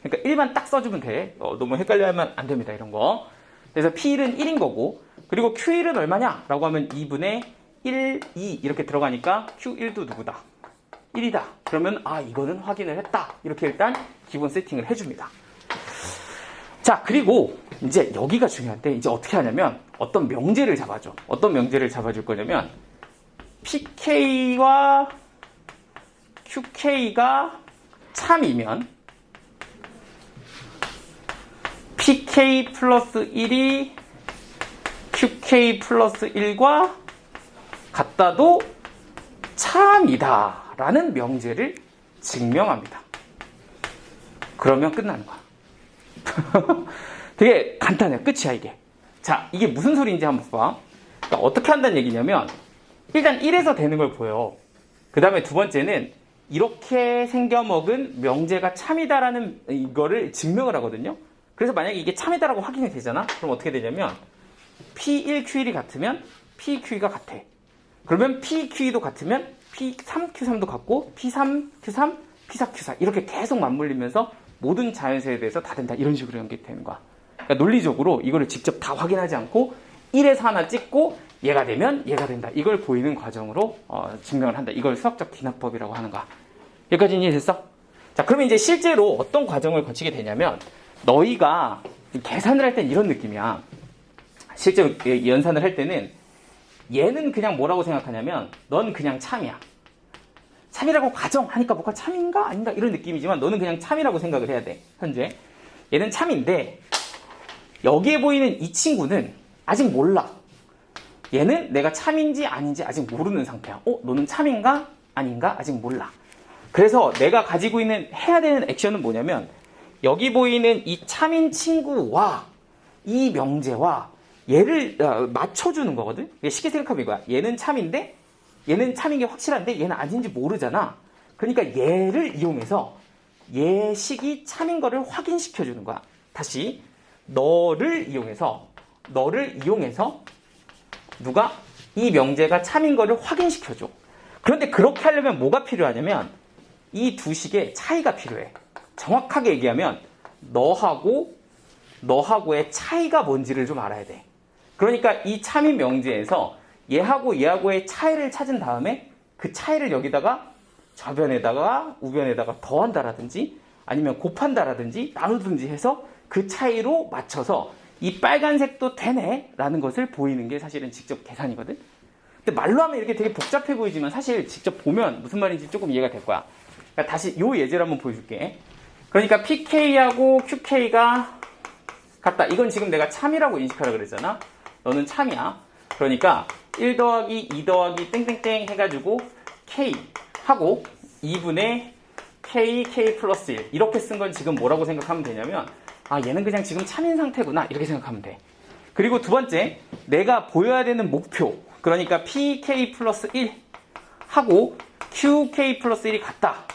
그러니까 1만 딱 써주면 돼. 너무 헷갈려하면 안 됩니다, 이런 거. 그래서 P1은 1인 거고, 그리고 Q1은 얼마냐? 라고 하면 2분의 1, 2 이렇게 들어가니까 Q1도 누구다? 1이다. 그러면 이거는 확인을 했다. 이렇게 일단 기본 세팅을 해줍니다. 자, 그리고 이제 여기가 중요한데 이제 어떻게 하냐면 어떤 명제를 잡아줘. 어떤 명제를 잡아줄 거냐면 PK와 QK가 참이면 PK 플러스 1이 QK 플러스 1과 같다도 참이다 라는 명제를 증명합니다. 그러면 끝나는 거야. 되게 간단해. 끝이야, 이게. 자, 이게 무슨 소리인지 한번 봐. 그러니까 어떻게 한다는 얘기냐면, 일단 1에서 되는 걸 보여. 그 다음에 두 번째는, 이렇게 생겨먹은 명제가 참이다라는 이거를 증명을 하거든요. 그래서 만약에 이게 참이다라고 확인이 되잖아? 그럼 어떻게 되냐면, P1, Q1이 같으면, PQ가 같아. 그러면 PQ도 같으면, P3, Q3도 같고, P3, Q3, P4, Q4. 이렇게 계속 맞물리면서 모든 자연수에 대해서 다 된다. 이런 식으로 연결되는 거야. 그러니까 논리적으로 이거를 직접 다 확인하지 않고 1에서 하나 찍고 얘가 되면 얘가 된다. 이걸 보이는 과정으로 증명을 한다. 이걸 수학적 기납법이라고 하는 거야. 여기까지 이해됐어? 자, 그러면 이제 실제로 어떤 과정을 거치게 되냐면 너희가 계산을 할 땐 이런 느낌이야. 실제로 연산을 할 때는 얘는 그냥 뭐라고 생각하냐면 넌 그냥 참이야. 참이라고 가정하니까 뭐가 참인가 아닌가 이런 느낌이지만 너는 그냥 참이라고 생각을 해야 돼. 현재 얘는 참인데 여기에 보이는 이 친구는 아직 몰라. 얘는 내가 참인지 아닌지 아직 모르는 상태야. 너는 참인가 아닌가 아직 몰라. 그래서 내가 가지고 있는 해야 되는 액션은 뭐냐면 여기 보이는 이 참인 친구와 이 명제와 얘를 맞춰주는 거거든. 쉽게 생각하면 이거야. 얘는 참인데 얘는 참인 게 확실한데 얘는 아닌지 모르잖아. 그러니까 얘를 이용해서 얘 식이 참인 거를 확인시켜 주는 거야. 다시 너를 이용해서 누가 이 명제가 참인 거를 확인시켜 줘. 그런데 그렇게 하려면 뭐가 필요하냐면 이 두 식의 차이가 필요해. 정확하게 얘기하면 너하고의 차이가 뭔지를 좀 알아야 돼. 그러니까 이 참인 명제에서 얘하고 얘하고의 차이를 찾은 다음에 그 차이를 여기다가 좌변에다가 우변에다가 더한다라든지 아니면 곱한다라든지 나누든지 해서 그 차이로 맞춰서 이 빨간색도 되네 라는 것을 보이는 게 사실은 직접 계산이거든. 근데 말로 하면 이렇게 되게 복잡해 보이지만 사실 직접 보면 무슨 말인지 조금 이해가 될 거야. 그러니까 다시 요 예제를 한번 보여줄게. 그러니까 PK하고 QK가 같다. 이건 지금 내가 참이라고 인식하라 그랬잖아. 너는 참이야. 그러니까 1 더하기 2 더하기 땡땡땡 해가지고 K 하고 2분의 K 플러스 1 이렇게 쓴 건 지금 뭐라고 생각하면 되냐면 얘는 그냥 지금 참인 상태구나 이렇게 생각하면 돼. 그리고 두 번째 내가 보여야 되는 목표 그러니까 PK 플러스 1 하고 QK 플러스 1이 같다.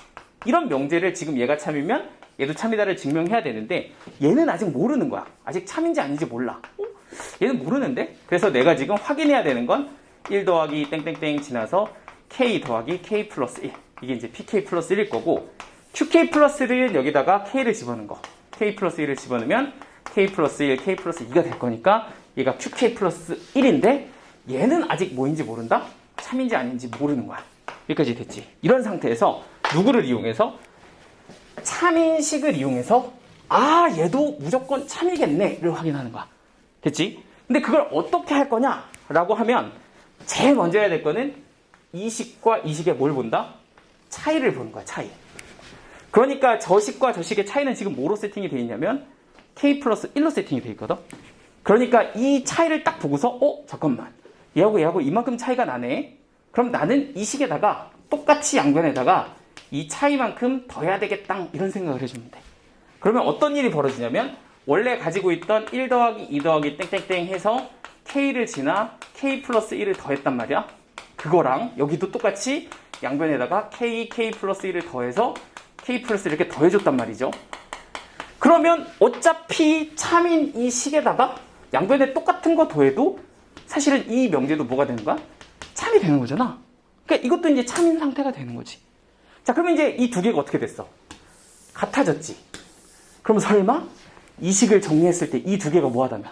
이런 명제를 지금 얘가 참이면 얘도 참이다를 증명해야 되는데 얘는 아직 모르는 거야. 아직 참인지 아닌지 몰라. 얘는 모르는데? 그래서 내가 지금 확인해야 되는 건 1 더하기 땡땡땡 지나서 K 더하기 K 플러스 1 이게 이제 PK 플러스 1일 거고 QK 플러스 1은 여기다가 K를 집어넣은 거 K 플러스 1을 집어넣으면 K 플러스 1, K 플러스 2가 될 거니까 얘가 QK 플러스 1인데 얘는 아직 뭐인지 모른다? 참인지 아닌지 모르는 거야. 여기까지 됐지? 이런 상태에서 누구를 이용해서? 참인식을 이용해서 얘도 무조건 참이겠네를 확인하는 거야. 됐지? 근데 그걸 어떻게 할 거냐라고 하면 제일 먼저 해야 될 거는 이 식과 이 식의 뭘 본다? 차이를 보는 거야. 차이. 그러니까 저 식과 저 식의 차이는 지금 뭐로 세팅이 되어 있냐면 K 플러스 1로 세팅이 되어 있거든. 그러니까 이 차이를 딱 보고서 잠깐만 얘하고 이만큼 차이가 나네. 그럼 나는 이 식에다가 똑같이 양변에다가 이 차이만큼 더해야 되겠다 이런 생각을 해주면 돼. 그러면 어떤 일이 벌어지냐면 원래 가지고 있던 1 더하기 2 더하기 땡땡땡 해서 K를 지나 K 플러스 1을 더했단 말이야. 그거랑 여기도 똑같이 양변에다가 K 플러스 1을 더해서 K 플러스 이렇게 더해줬단 말이죠. 그러면 어차피 참인 이 식에다가 양변에 똑같은 거 더해도 사실은 이 명제도 뭐가 되는 거야? 참이 되는 거잖아. 그러니까 이것도 이제 참인 상태가 되는 거지. 자, 그러면 이제 이 두 개가 어떻게 됐어? 같아졌지. 그럼 설마 이 식을 정리했을 때 이 두 개가 뭐하다면?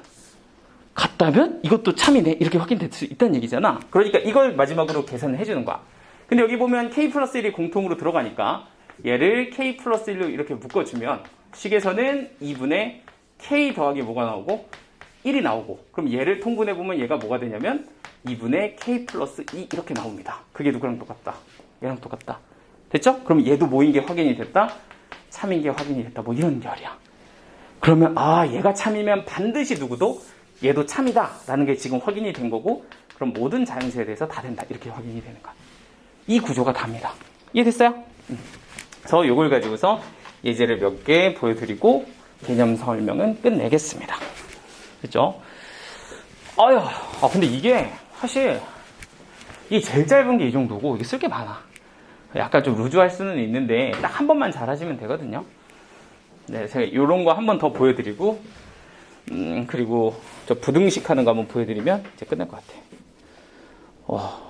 같다면 이것도 참이네 이렇게 확인될 수 있다는 얘기잖아. 그러니까 이걸 마지막으로 계산을 해주는 거야. 근데 여기 보면 K 플러스 1이 공통으로 들어가니까 얘를 K 플러스 1로 이렇게 묶어주면 식에서는 2분의 K 더하기 뭐가 나오고 1이 나오고 그럼 얘를 통분해보면 얘가 뭐가 되냐면 2분의 K 플러스 2 이렇게 나옵니다. 그게 누구랑 똑같다? 얘랑 똑같다. 됐죠? 그럼 얘도 뭐인 게 확인이 됐다? 참인 게 확인이 됐다. 뭐 이런 결이야. 그러면 얘가 참이면 반드시 누구도 얘도 참이다 라는 게 지금 확인이 된 거고 그럼 모든 자연수에 대해서 다 된다 이렇게 확인이 되는 거야. 이 구조가 답니다. 이해됐어요? 그래서 이걸 가지고서 예제를 몇 개 보여드리고 개념 설명은 끝내겠습니다. 그죠? 근데 이게 사실 이게 제일 짧은 게 이 정도고 이게 쓸 게 많아. 약간 좀 루즈할 수는 있는데 딱 한 번만 잘 하시면 되거든요. 네, 제가 이런 거 한 번 더 보여드리고 그리고 저 부등식 하는 거 한번 보여드리면 이제 끝날 것 같아. 와.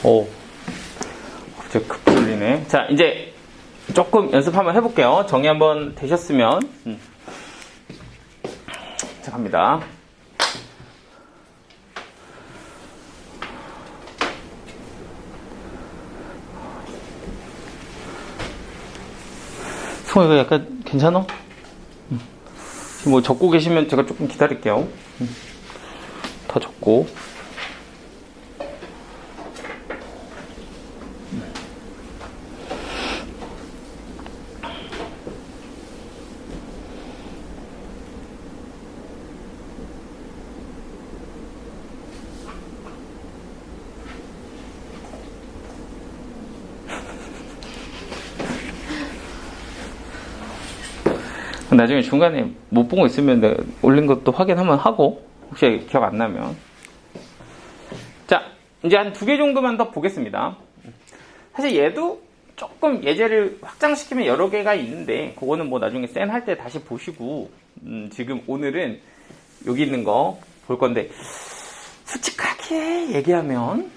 오, 갑자기 급 돌리네. 자, 이제 조금 연습 한번 해볼게요. 정리 한번 되셨으면. 자, 갑니다. 성호, 이거 약간 괜찮아? 지금 뭐 적고 계시면 제가 조금 기다릴게요. 더 적고. 나중에 중간에 못 본 거 있으면 내가 올린 것도 확인 한번 하고 혹시 기억 안 나면. 자, 이제 한 2개 정도만 더 보겠습니다. 사실 얘도 조금 예제를 확장시키면 여러 개가 있는데 그거는 뭐 나중에 쌤 할 때 다시 보시고 지금 오늘은 여기 있는 거 볼 건데 솔직하게 얘기하면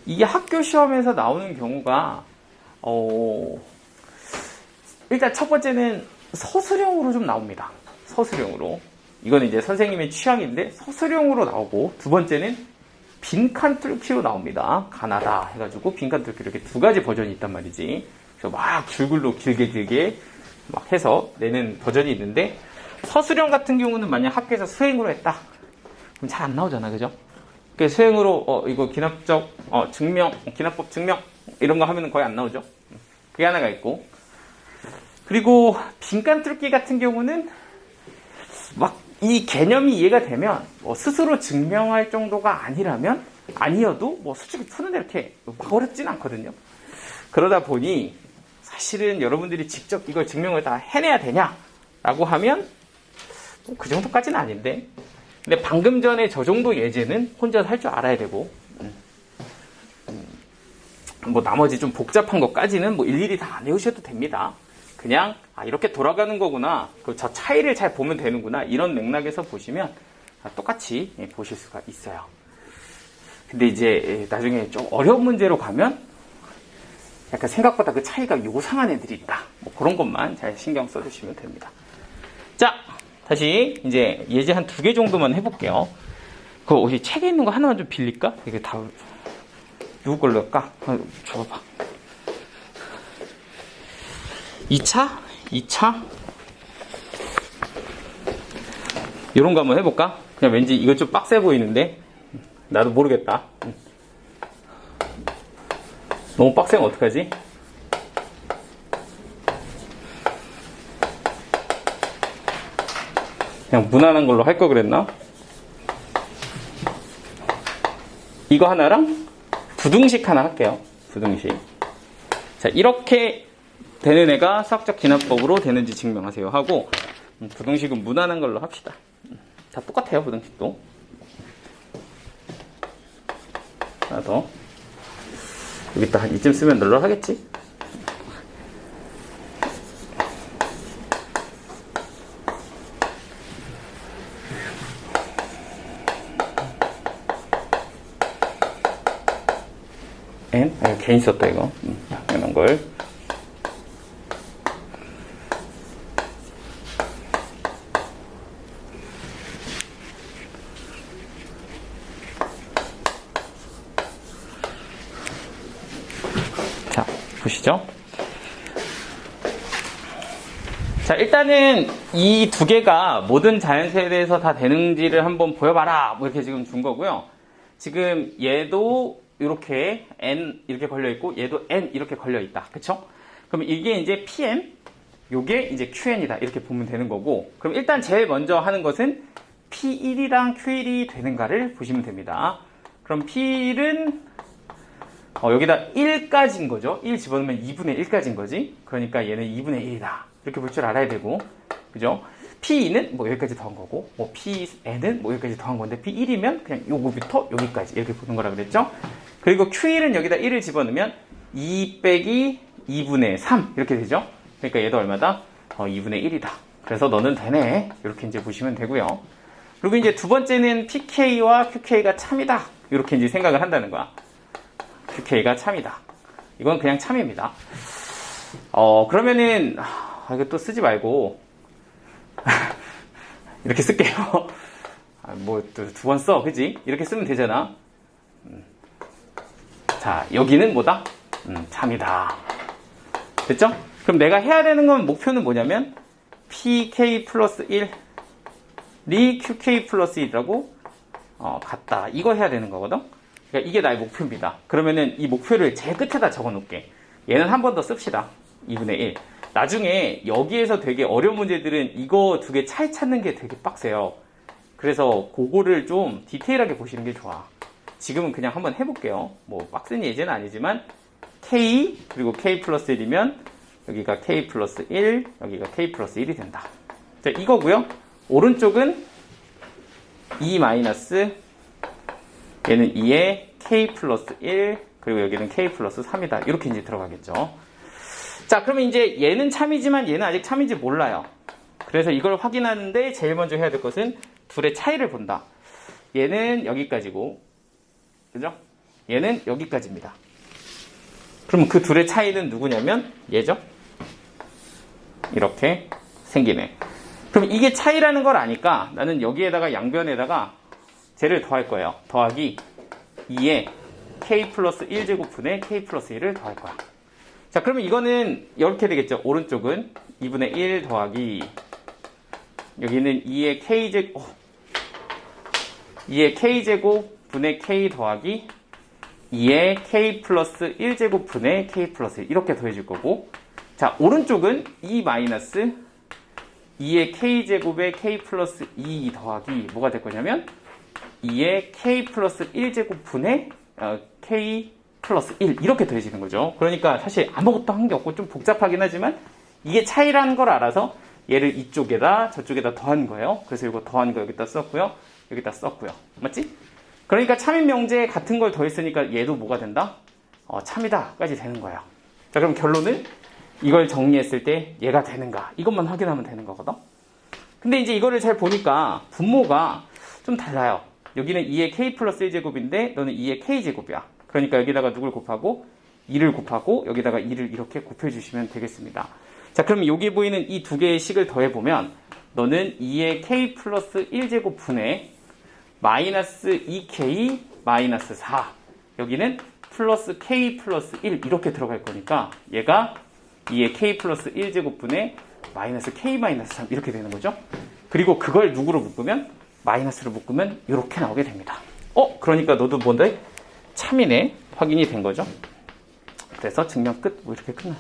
이게 학교 시험에서 나오는 경우가 일단 첫 번째는 서술형으로 좀 나옵니다. 서술형으로. 이거는 이제 선생님의 취향인데 서술형으로 나오고, 두 번째는 빈칸 뚫기로 나옵니다. 가나다 해가지고 빈칸 뚫기 이렇게 2가지 버전이 있단 말이지. 그래서 막 줄글로 길게 막 해서 내는 버전이 있는데, 서술형 같은 경우는 만약 학교에서 수행으로 했다. 그럼 잘 안 나오잖아, 그죠? 그래서 수행으로 이거 기납적 증명, 기납법 증명 이런 거 하면은 거의 안 나오죠. 그게 하나가 있고. 그리고 빈칸 뚫기 같은 경우는 막 이 개념이 이해가 되면 스스로 증명할 정도가 아니어도 솔직히 푸는데 이렇게 막 어렵진 않거든요. 그러다 보니 사실은 여러분들이 직접 이걸 증명을 다 해내야 되냐라고 하면 그 정도까지는 아닌데, 근데 방금 전에 저 정도 예제는 혼자 할 줄 알아야 되고, 나머지 좀 복잡한 것까지는 일일이 다 안 외우셔도 됩니다. 그냥 이렇게 돌아가는 거구나, 저 차이를 잘 보면 되는구나, 이런 맥락에서 보시면 똑같이 보실 수가 있어요. 근데 이제 나중에 좀 어려운 문제로 가면 약간 생각보다 그 차이가 요상한 애들이 있다, 그런 것만 잘 신경 써주시면 됩니다. 자, 다시 이제 예제 한 2개 정도만 해볼게요. 그거 혹시 책에 있는 거 하나만 좀 빌릴까? 이게 다 누구 걸로 할까? 줘봐. 2차? 이런 거 한번 해볼까? 그냥 왠지 이거 좀 빡세 보이는데 나도 모르겠다. 너무 빡세면 어떡하지? 그냥 무난한 걸로 할 거 그랬나? 이거 하나랑 부등식 하나 할게요. 부등식. 자, 이렇게 되는 애가 수학적 기납법으로 되는지 증명하세요 하고, 부등식은 무난한 걸로 합시다. 다 똑같아요, 부등식도. 하나 더. 여기다 한 이쯤 쓰면 널널하겠지? 괜히 썼다, 이거. 이런 걸. 됐죠? 자, 일단은 이 두 개가 모든 자연수에 대해서 다 되는지를 한번 보여봐라. 뭐 이렇게 지금 준 거고요. 지금 얘도 이렇게 n 이렇게 걸려 있고 얘도 n 이렇게 걸려 있다. 그쵸? 그럼 이게 이제 pn, 요게 이제 qn이다. 이렇게 보면 되는 거고. 그럼 일단 제일 먼저 하는 것은 p1이랑 q1이 되는가를 보시면 됩니다. 그럼 p1은 여기다 1까지인 거죠. 1 집어넣으면 2분의 1까지인 거지. 그러니까 얘는 2분의 1이다. 이렇게 볼 줄 알아야 되고, 그죠? P2는 뭐 여기까지 더한 거고, 뭐 Pn은 뭐 여기까지 더한 건데, P1이면 그냥 요거부터 여기까지 이렇게 보는 거라 그랬죠? 그리고 Q1은 여기다 1을 집어넣으면 2 빼기 2분의 3 이렇게 되죠? 그러니까 얘도 얼마다? 2분의 1이다. 그래서 너는 되네. 이렇게 이제 보시면 되고요. 그리고 이제 두 번째는 PK와 QK가 참이다. 이렇게 이제 생각을 한다는 거야. QK가 참이다. 이건 그냥 참입니다. 그러면은, 이거 또 쓰지 말고, 이렇게 쓸게요. 뭐, 또 두 번 써, 그지? 이렇게 쓰면 되잖아. 자, 여기는 뭐다? 참이다. 됐죠? 그럼 내가 해야 되는 건 목표는 뭐냐면, PK 플러스 1이 QK 플러스 1이라고, 같다. 이거 해야 되는 거거든? 그러니까 이게 나의 목표입니다. 그러면은 이 목표를 제일 끝에다 적어 놓을게. 얘는 한 번 더 씁시다. 2분의 1. 나중에 여기에서 되게 어려운 문제들은 이거 두 개 차이 찾는 게 되게 빡세요. 그래서 그거를 좀 디테일하게 보시는 게 좋아. 지금은 그냥 한번 해볼게요. 뭐 빡센 예제는 아니지만 K 그리고 K 플러스 1이면 여기가 K 플러스 1 여기가 K 플러스 1이 된다. 자, 이거고요. 오른쪽은 2 마이너스 얘는 2에 K 플러스 1 그리고 여기는 K 플러스 3이다. 이렇게 이제 들어가겠죠. 자, 그러면 이제 얘는 참이지만 얘는 아직 참인지 몰라요. 그래서 이걸 확인하는데 제일 먼저 해야 될 것은 둘의 차이를 본다. 얘는 여기까지고, 그죠? 얘는 여기까지입니다. 그럼 그 둘의 차이는 누구냐면 얘죠? 이렇게 생기네. 그럼 이게 차이라는 걸 아니까 나는 여기에다가 양변에다가 쟤를 더할 거예요. 더하기 2에 K 플러스 1제곱분의 K 플러스 1을 더할 거야. 자, 그러면 이거는 이렇게 되겠죠. 오른쪽은 2분의 1 더하기 여기는 2의 K제곱 분의 K 더하기 2의 K 플러스 1제곱분의 K 플러스 1 이렇게 더해질 거고, 자, 오른쪽은 2 마이너스 2의 K제곱에 K 플러스 2 더하기 뭐가 될 거냐면 2의 K 플러스 1제곱분의 K 플러스 1 이렇게 더해지는 거죠. 그러니까 사실 아무것도 한 게 없고 좀 복잡하긴 하지만 이게 차이라는 걸 알아서 얘를 이쪽에다 저쪽에다 더한 거예요. 그래서 이거 더한 거 여기다 썼고요. 여기다 썼고요. 맞지? 그러니까 참인 명제 같은 걸 더했으니까 얘도 뭐가 된다? 참이다 까지 되는 거예요. 자, 그럼 결론은 이걸 정리했을 때 얘가 되는가 이것만 확인하면 되는 거거든. 근데 이제 이거를 잘 보니까 분모가 좀 달라요. 여기는 2의 K 플러스 1제곱인데 너는 2의 K제곱이야. 그러니까 여기다가 누굴 곱하고 2를 곱하고 여기다가 2를 이렇게 곱해주시면 되겠습니다. 자, 그럼 여기 보이는 이 두 개의 식을 더해보면 너는 2의 K 플러스 1제곱분의 마이너스 2K 마이너스 4 여기는 플러스 K 플러스 1 이렇게 들어갈 거니까 얘가 2의 K 플러스 1제곱분의 마이너스 K 마이너스 3 이렇게 되는 거죠. 그리고 그걸 누구로 묶으면 마이너스로 묶으면 이렇게 나오게 됩니다. 그러니까 너도 뭔데? 참이네. 확인이 된 거죠. 그래서 증명 끝. 뭐 이렇게 끝나.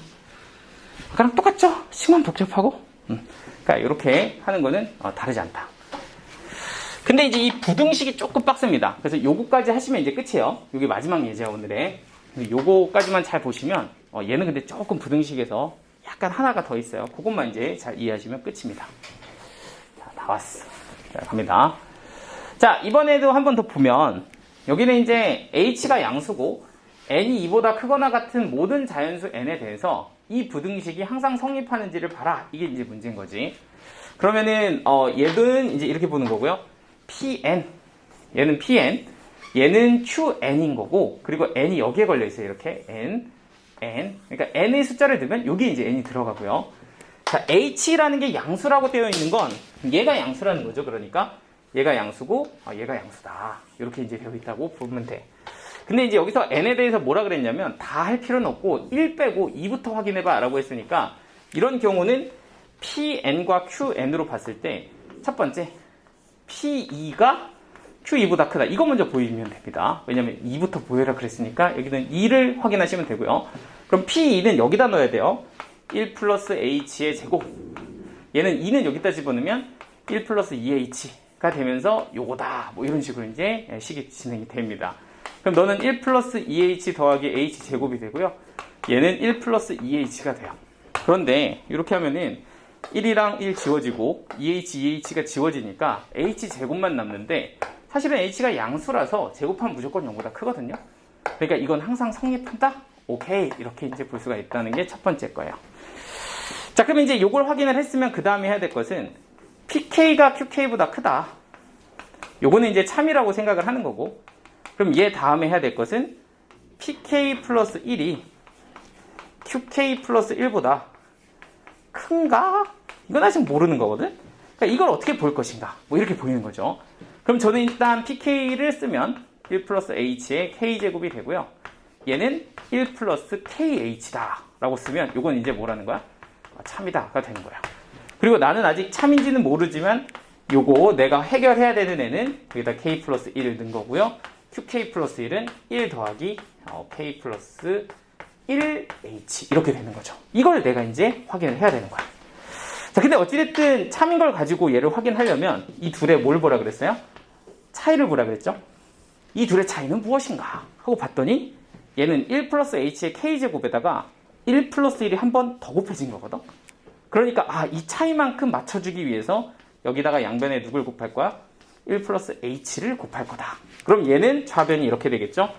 아까랑 똑같죠? 식만 복잡하고. 그러니까 이렇게 하는 거는 다르지 않다. 근데 이제 이 부등식이 조금 빡셉니다. 그래서 요거까지 하시면 이제 끝이에요. 요게 마지막 예제야 오늘의. 요거까지만 잘 보시면 얘는 근데 조금 부등식에서 약간 하나가 더 있어요. 그것만 이제 잘 이해하시면 끝입니다. 자, 나왔어. 자, 갑니다. 자, 이번에도 한 번 더 보면 여기는 이제 h가 양수고 n이 2보다 크거나 같은 모든 자연수 n에 대해서 이 부등식이 항상 성립하는지를 봐라. 이게 이제 문제인 거지. 그러면은 얘는 이제 이렇게 보는 거고요. pn 얘는 pn 얘는 qn인 거고 그리고 n이 여기에 걸려 있어요. 이렇게 n 그러니까 n의 숫자를 넣으면 여기에 이제 n이 들어가고요. 자, h라는 게 양수라고 되어 있는 건 얘가 양수라는 거죠. 그러니까 얘가 양수고 얘가 양수다. 이렇게 이제 되어 있다고 보면 돼. 근데 이제 여기서 n에 대해서 뭐라 그랬냐면 다 할 필요는 없고 1 빼고 2부터 확인해봐 라고 했으니까 이런 경우는 pn과 qn으로 봤을 때 첫 번째 p2가 q2보다 크다. 이거 먼저 보이면 됩니다. 왜냐면 2부터 보여라 그랬으니까 여기는 2를 확인하시면 되고요. 그럼 p2는 여기다 넣어야 돼요. 1 플러스 h의 제곱. 얘는 2는 여기다 집어넣으면 1 플러스 2h가 되면서 요거다. 뭐 이런 식으로 이제 식이 진행이 됩니다. 그럼 너는 1 플러스 2h 더하기 h 제곱이 되고요. 얘는 1 플러스 2h가 돼요. 그런데 이렇게 하면은 1이랑 1 지워지고 2h가 지워지니까 h 제곱만 남는데 사실은 h가 양수라서 제곱하면 무조건 0보다 크거든요. 그러니까 이건 항상 성립한다? 오케이. 이렇게 이제 볼 수가 있다는 게 첫 번째 거예요. 자, 그럼 이제 요걸 확인을 했으면 그 다음에 해야 될 것은 pk가 qk보다 크다. 요거는 이제 참이라고 생각을 하는 거고, 그럼 얘 다음에 해야 될 것은 pk 플러스 1이 qk 플러스 1보다 큰가? 이건 아직 모르는 거거든? 그러니까 이걸 어떻게 볼 것인가? 뭐 이렇게 보이는 거죠. 그럼 저는 일단 pk를 쓰면 1 플러스 h의 k제곱이 되고요. 얘는 1 플러스 kh다 라고 쓰면 요건 이제 뭐라는 거야? 참이다가 되는 거야. 그리고 나는 아직 참인지는 모르지만 요거 내가 해결해야 되는 애는 여기다 k 플러스 1을 넣은 거고요. qk 플러스 1은 1 더하기 k 플러스 1h 이렇게 되는 거죠. 이걸 내가 이제 확인을 해야 되는 거야. 자, 근데 어찌됐든 참인 걸 가지고 얘를 확인하려면 이 둘의 뭘 보라 그랬어요? 차이를 보라 그랬죠? 이 둘의 차이는 무엇인가? 하고 봤더니 얘는 1 플러스 h의 k제곱에다가 1 플러스 1이 한 번 더 곱해진 거거든? 그러니까 이 차이만큼 맞춰주기 위해서 여기다가 양변에 누굴 곱할 거야? 1 플러스 h를 곱할 거다. 그럼 얘는 좌변이 이렇게 되겠죠?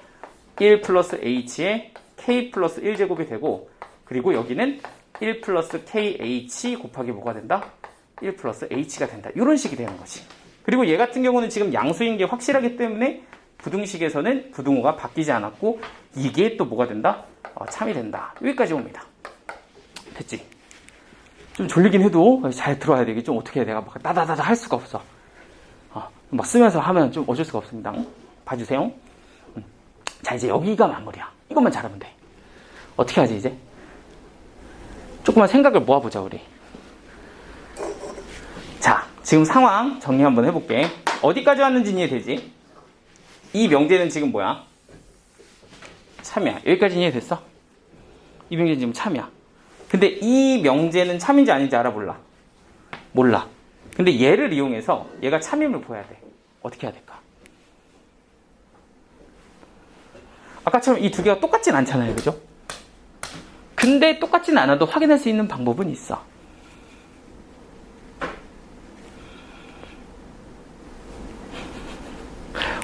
1 플러스 h의 k 플러스 1제곱이 되고, 그리고 여기는 1 플러스 kh 곱하기 뭐가 된다? 1 플러스 h가 된다. 이런 식이 되는 거지. 그리고 얘 같은 경우는 지금 양수인 게 확실하기 때문에 부등식에서는 부등호가 바뀌지 않았고 이게 또 뭐가 된다? 참이 된다. 여기까지 옵니다. 됐지? 좀 졸리긴 해도 잘 들어야 되겠지. 좀 어떻게 해야 내가 막 따다다다 할 수가 없어. 막 쓰면서 하면 좀 어쩔 수가 없습니다. 봐주세요. 자, 이제 여기가 마무리야. 이것만 잘하면 돼. 어떻게 하지 이제? 조금만 생각을 모아보자 우리. 자, 지금 상황 정리 한번 해볼게. 어디까지 왔는지 이해되지? 이 명제는 지금 뭐야? 참이야. 여기까지 이해됐어? 이 명제는 지금 참이야. 근데 이 명제는 참인지 아닌지 알아볼라? 몰라. 근데 얘를 이용해서 얘가 참임을 보여야 돼. 어떻게 해야 될까? 아까처럼 이 두 개가 똑같진 않잖아요. 그죠? 근데 똑같진 않아도 확인할 수 있는 방법은 있어.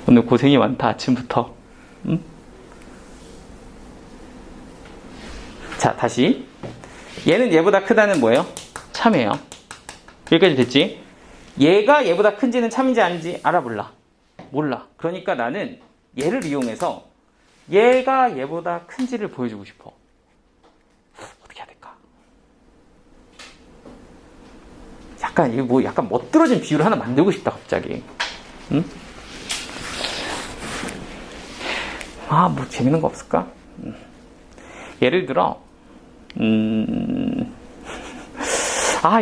오늘 고생이 많다. 아침부터. 응? 자, 다시. 얘는 얘보다 크다는 뭐예요? 참이에요. 여기까지 됐지? 얘가 얘보다 큰지는 참인지 아닌지 알아볼라? 몰라. 그러니까 나는 얘를 이용해서 얘가 얘보다 큰지를 보여주고 싶어. 어떻게 해야 될까? 약간 이거 뭐 약간 멋들어진 비유를 하나 만들고 싶다 갑자기. 응? 뭐 재밌는 거 없을까? 예를 들어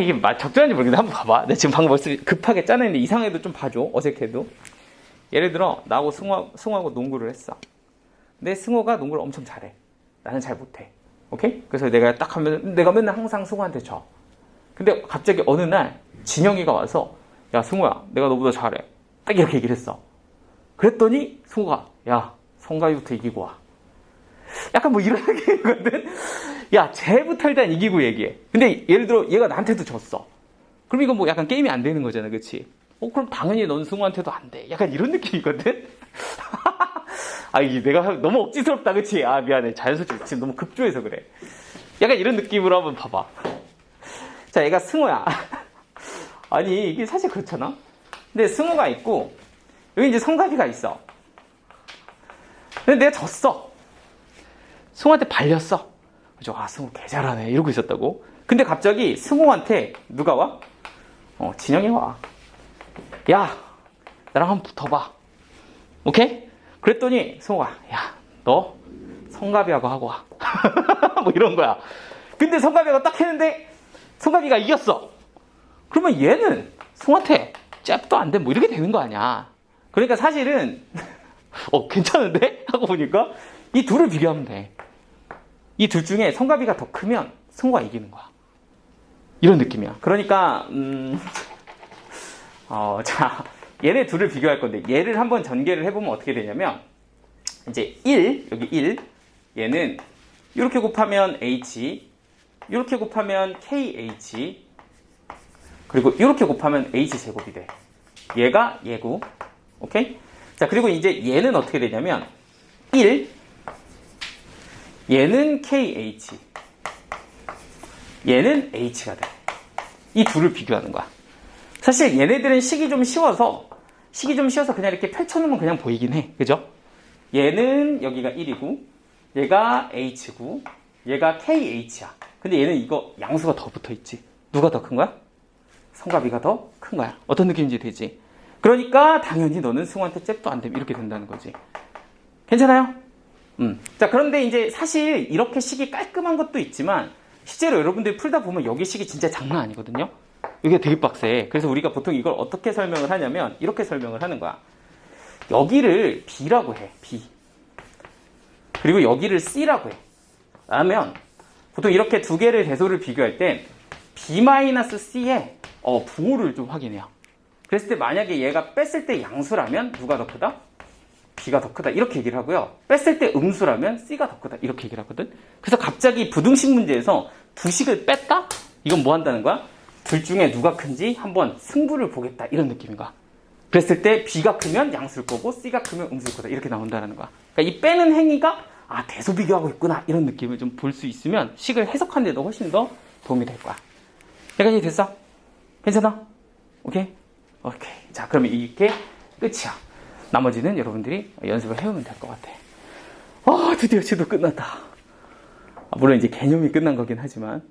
이게 적절한지 모르겠는데 한번 봐봐. 내가 지금 방금 벌써 급하게 짜냈는데 이상해도 좀 봐줘. 어색해도. 예를 들어 나하고 승호하고 농구를 했어. 근데 승호가 농구를 엄청 잘해. 나는 잘 못해. 오케이? 그래서 내가 딱 하면 내가 맨날 항상 승호한테 져. 근데 갑자기 어느 날 진영이가 와서 야 승호야 내가 너보다 잘해. 딱 이렇게 얘기를 했어. 그랬더니 승호가 야 성가위부터 이기고 와. 약간 뭐 이런 얘기거든. 야 쟤부터 일단 이기고 얘기해. 근데 예를 들어 얘가 나한테도 졌어. 그럼 이건 뭐 약간 게임이 안 되는 거잖아. 그치? 그럼 당연히 넌 승호한테도 안 돼. 약간 이런 느낌이거든. 이게 내가 너무 억지스럽다. 그치? 미안해. 자연스럽게 지금 너무 급조해서 그래. 약간 이런 느낌으로 한번 봐봐. 자, 얘가 승호야. 아니 이게 사실 그렇잖아. 근데 승호가 있고 여기 이제 성가비가 있어. 근데 내가 졌어. 승호한테 발렸어. 그죠? 승호 개 잘하네. 이러고 있었다고. 근데 갑자기 승호한테 누가 와? 진영이 와. 야, 나랑 한번 붙어봐. 오케이? 그랬더니 승호가 야, 너 성가비하고 하고 와. 뭐 이런 거야. 근데 성가비가 딱 했는데 성가비가 이겼어. 그러면 얘는 승호한테 잽도 안 돼. 뭐 이렇게 되는 거 아니야. 그러니까 사실은 괜찮은데? 하고 보니까 이 둘을 비교하면 돼. 이 둘 중에 성가비가 더 크면 승호가 이기는 거야. 이런 느낌이야. 그러니까 자, 얘네 둘을 비교할 건데 얘를 한번 전개를 해보면 어떻게 되냐면 이제 1, 여기 1, 얘는 이렇게 곱하면 H, 이렇게 곱하면 KH, 그리고 이렇게 곱하면 H제곱이 돼. 얘가 얘고, 오케이? 자, 그리고 이제 얘는 어떻게 되냐면 1, 얘는 KH, 얘는 H가 돼. 이 둘을 비교하는 거야. 사실 얘네들은 식이 좀 쉬워서 그냥 이렇게 펼쳐놓으면 그냥 보이긴 해. 그죠? 얘는 여기가 1이고, 얘가 H고, 얘가 KH야. 근데 얘는 이거 양수가 더 붙어 있지. 누가 더 큰 거야? 성가비가 더 큰 거야. 어떤 느낌인지 되지? 그러니까 당연히 너는 승호한테 잽도 안 되면 이렇게 된다는 거지. 괜찮아요? 자, 그런데 이제 사실 이렇게 식이 깔끔한 것도 있지만 실제로 여러분들이 풀다 보면 여기 식이 진짜 장난 아니거든요. 이게 되게 빡세. 그래서 우리가 보통 이걸 어떻게 설명을 하냐면 이렇게 설명을 하는 거야. 여기를 B라고 해. B. 그리고 여기를 C라고 해. 라면 보통 이렇게 두 개를 대소를 비교할 땐 B-C의 부호를 좀 확인해요. 그랬을 때 만약에 얘가 뺐을 때 양수라면 누가 더 크다? B가 더 크다. 이렇게 얘기를 하고요. 뺐을 때 음수라면 C가 더 크다. 이렇게 얘기를 하거든. 그래서 갑자기 부등식 문제에서 두 식을 뺐다? 이건 뭐 한다는 거야? 둘 중에 누가 큰지 한번 승부를 보겠다. 이런 느낌인 거야. 그랬을 때 B가 크면 양수일 거고 C가 크면 음수일 거다. 이렇게 나온다는 거야. 그러니까 이 빼는 행위가 대소 비교하고 있구나. 이런 느낌을 좀 볼 수 있으면 식을 해석하는 데도 훨씬 더 도움이 될 거야. 여기까지 됐어? 괜찮아? 오케이? 오케이. 자, 그러면 이게 끝이야. 나머지는 여러분들이 연습을 해오면 될 것 같아. 드디어 지도 끝났다. 물론 이제 개념이 끝난 거긴 하지만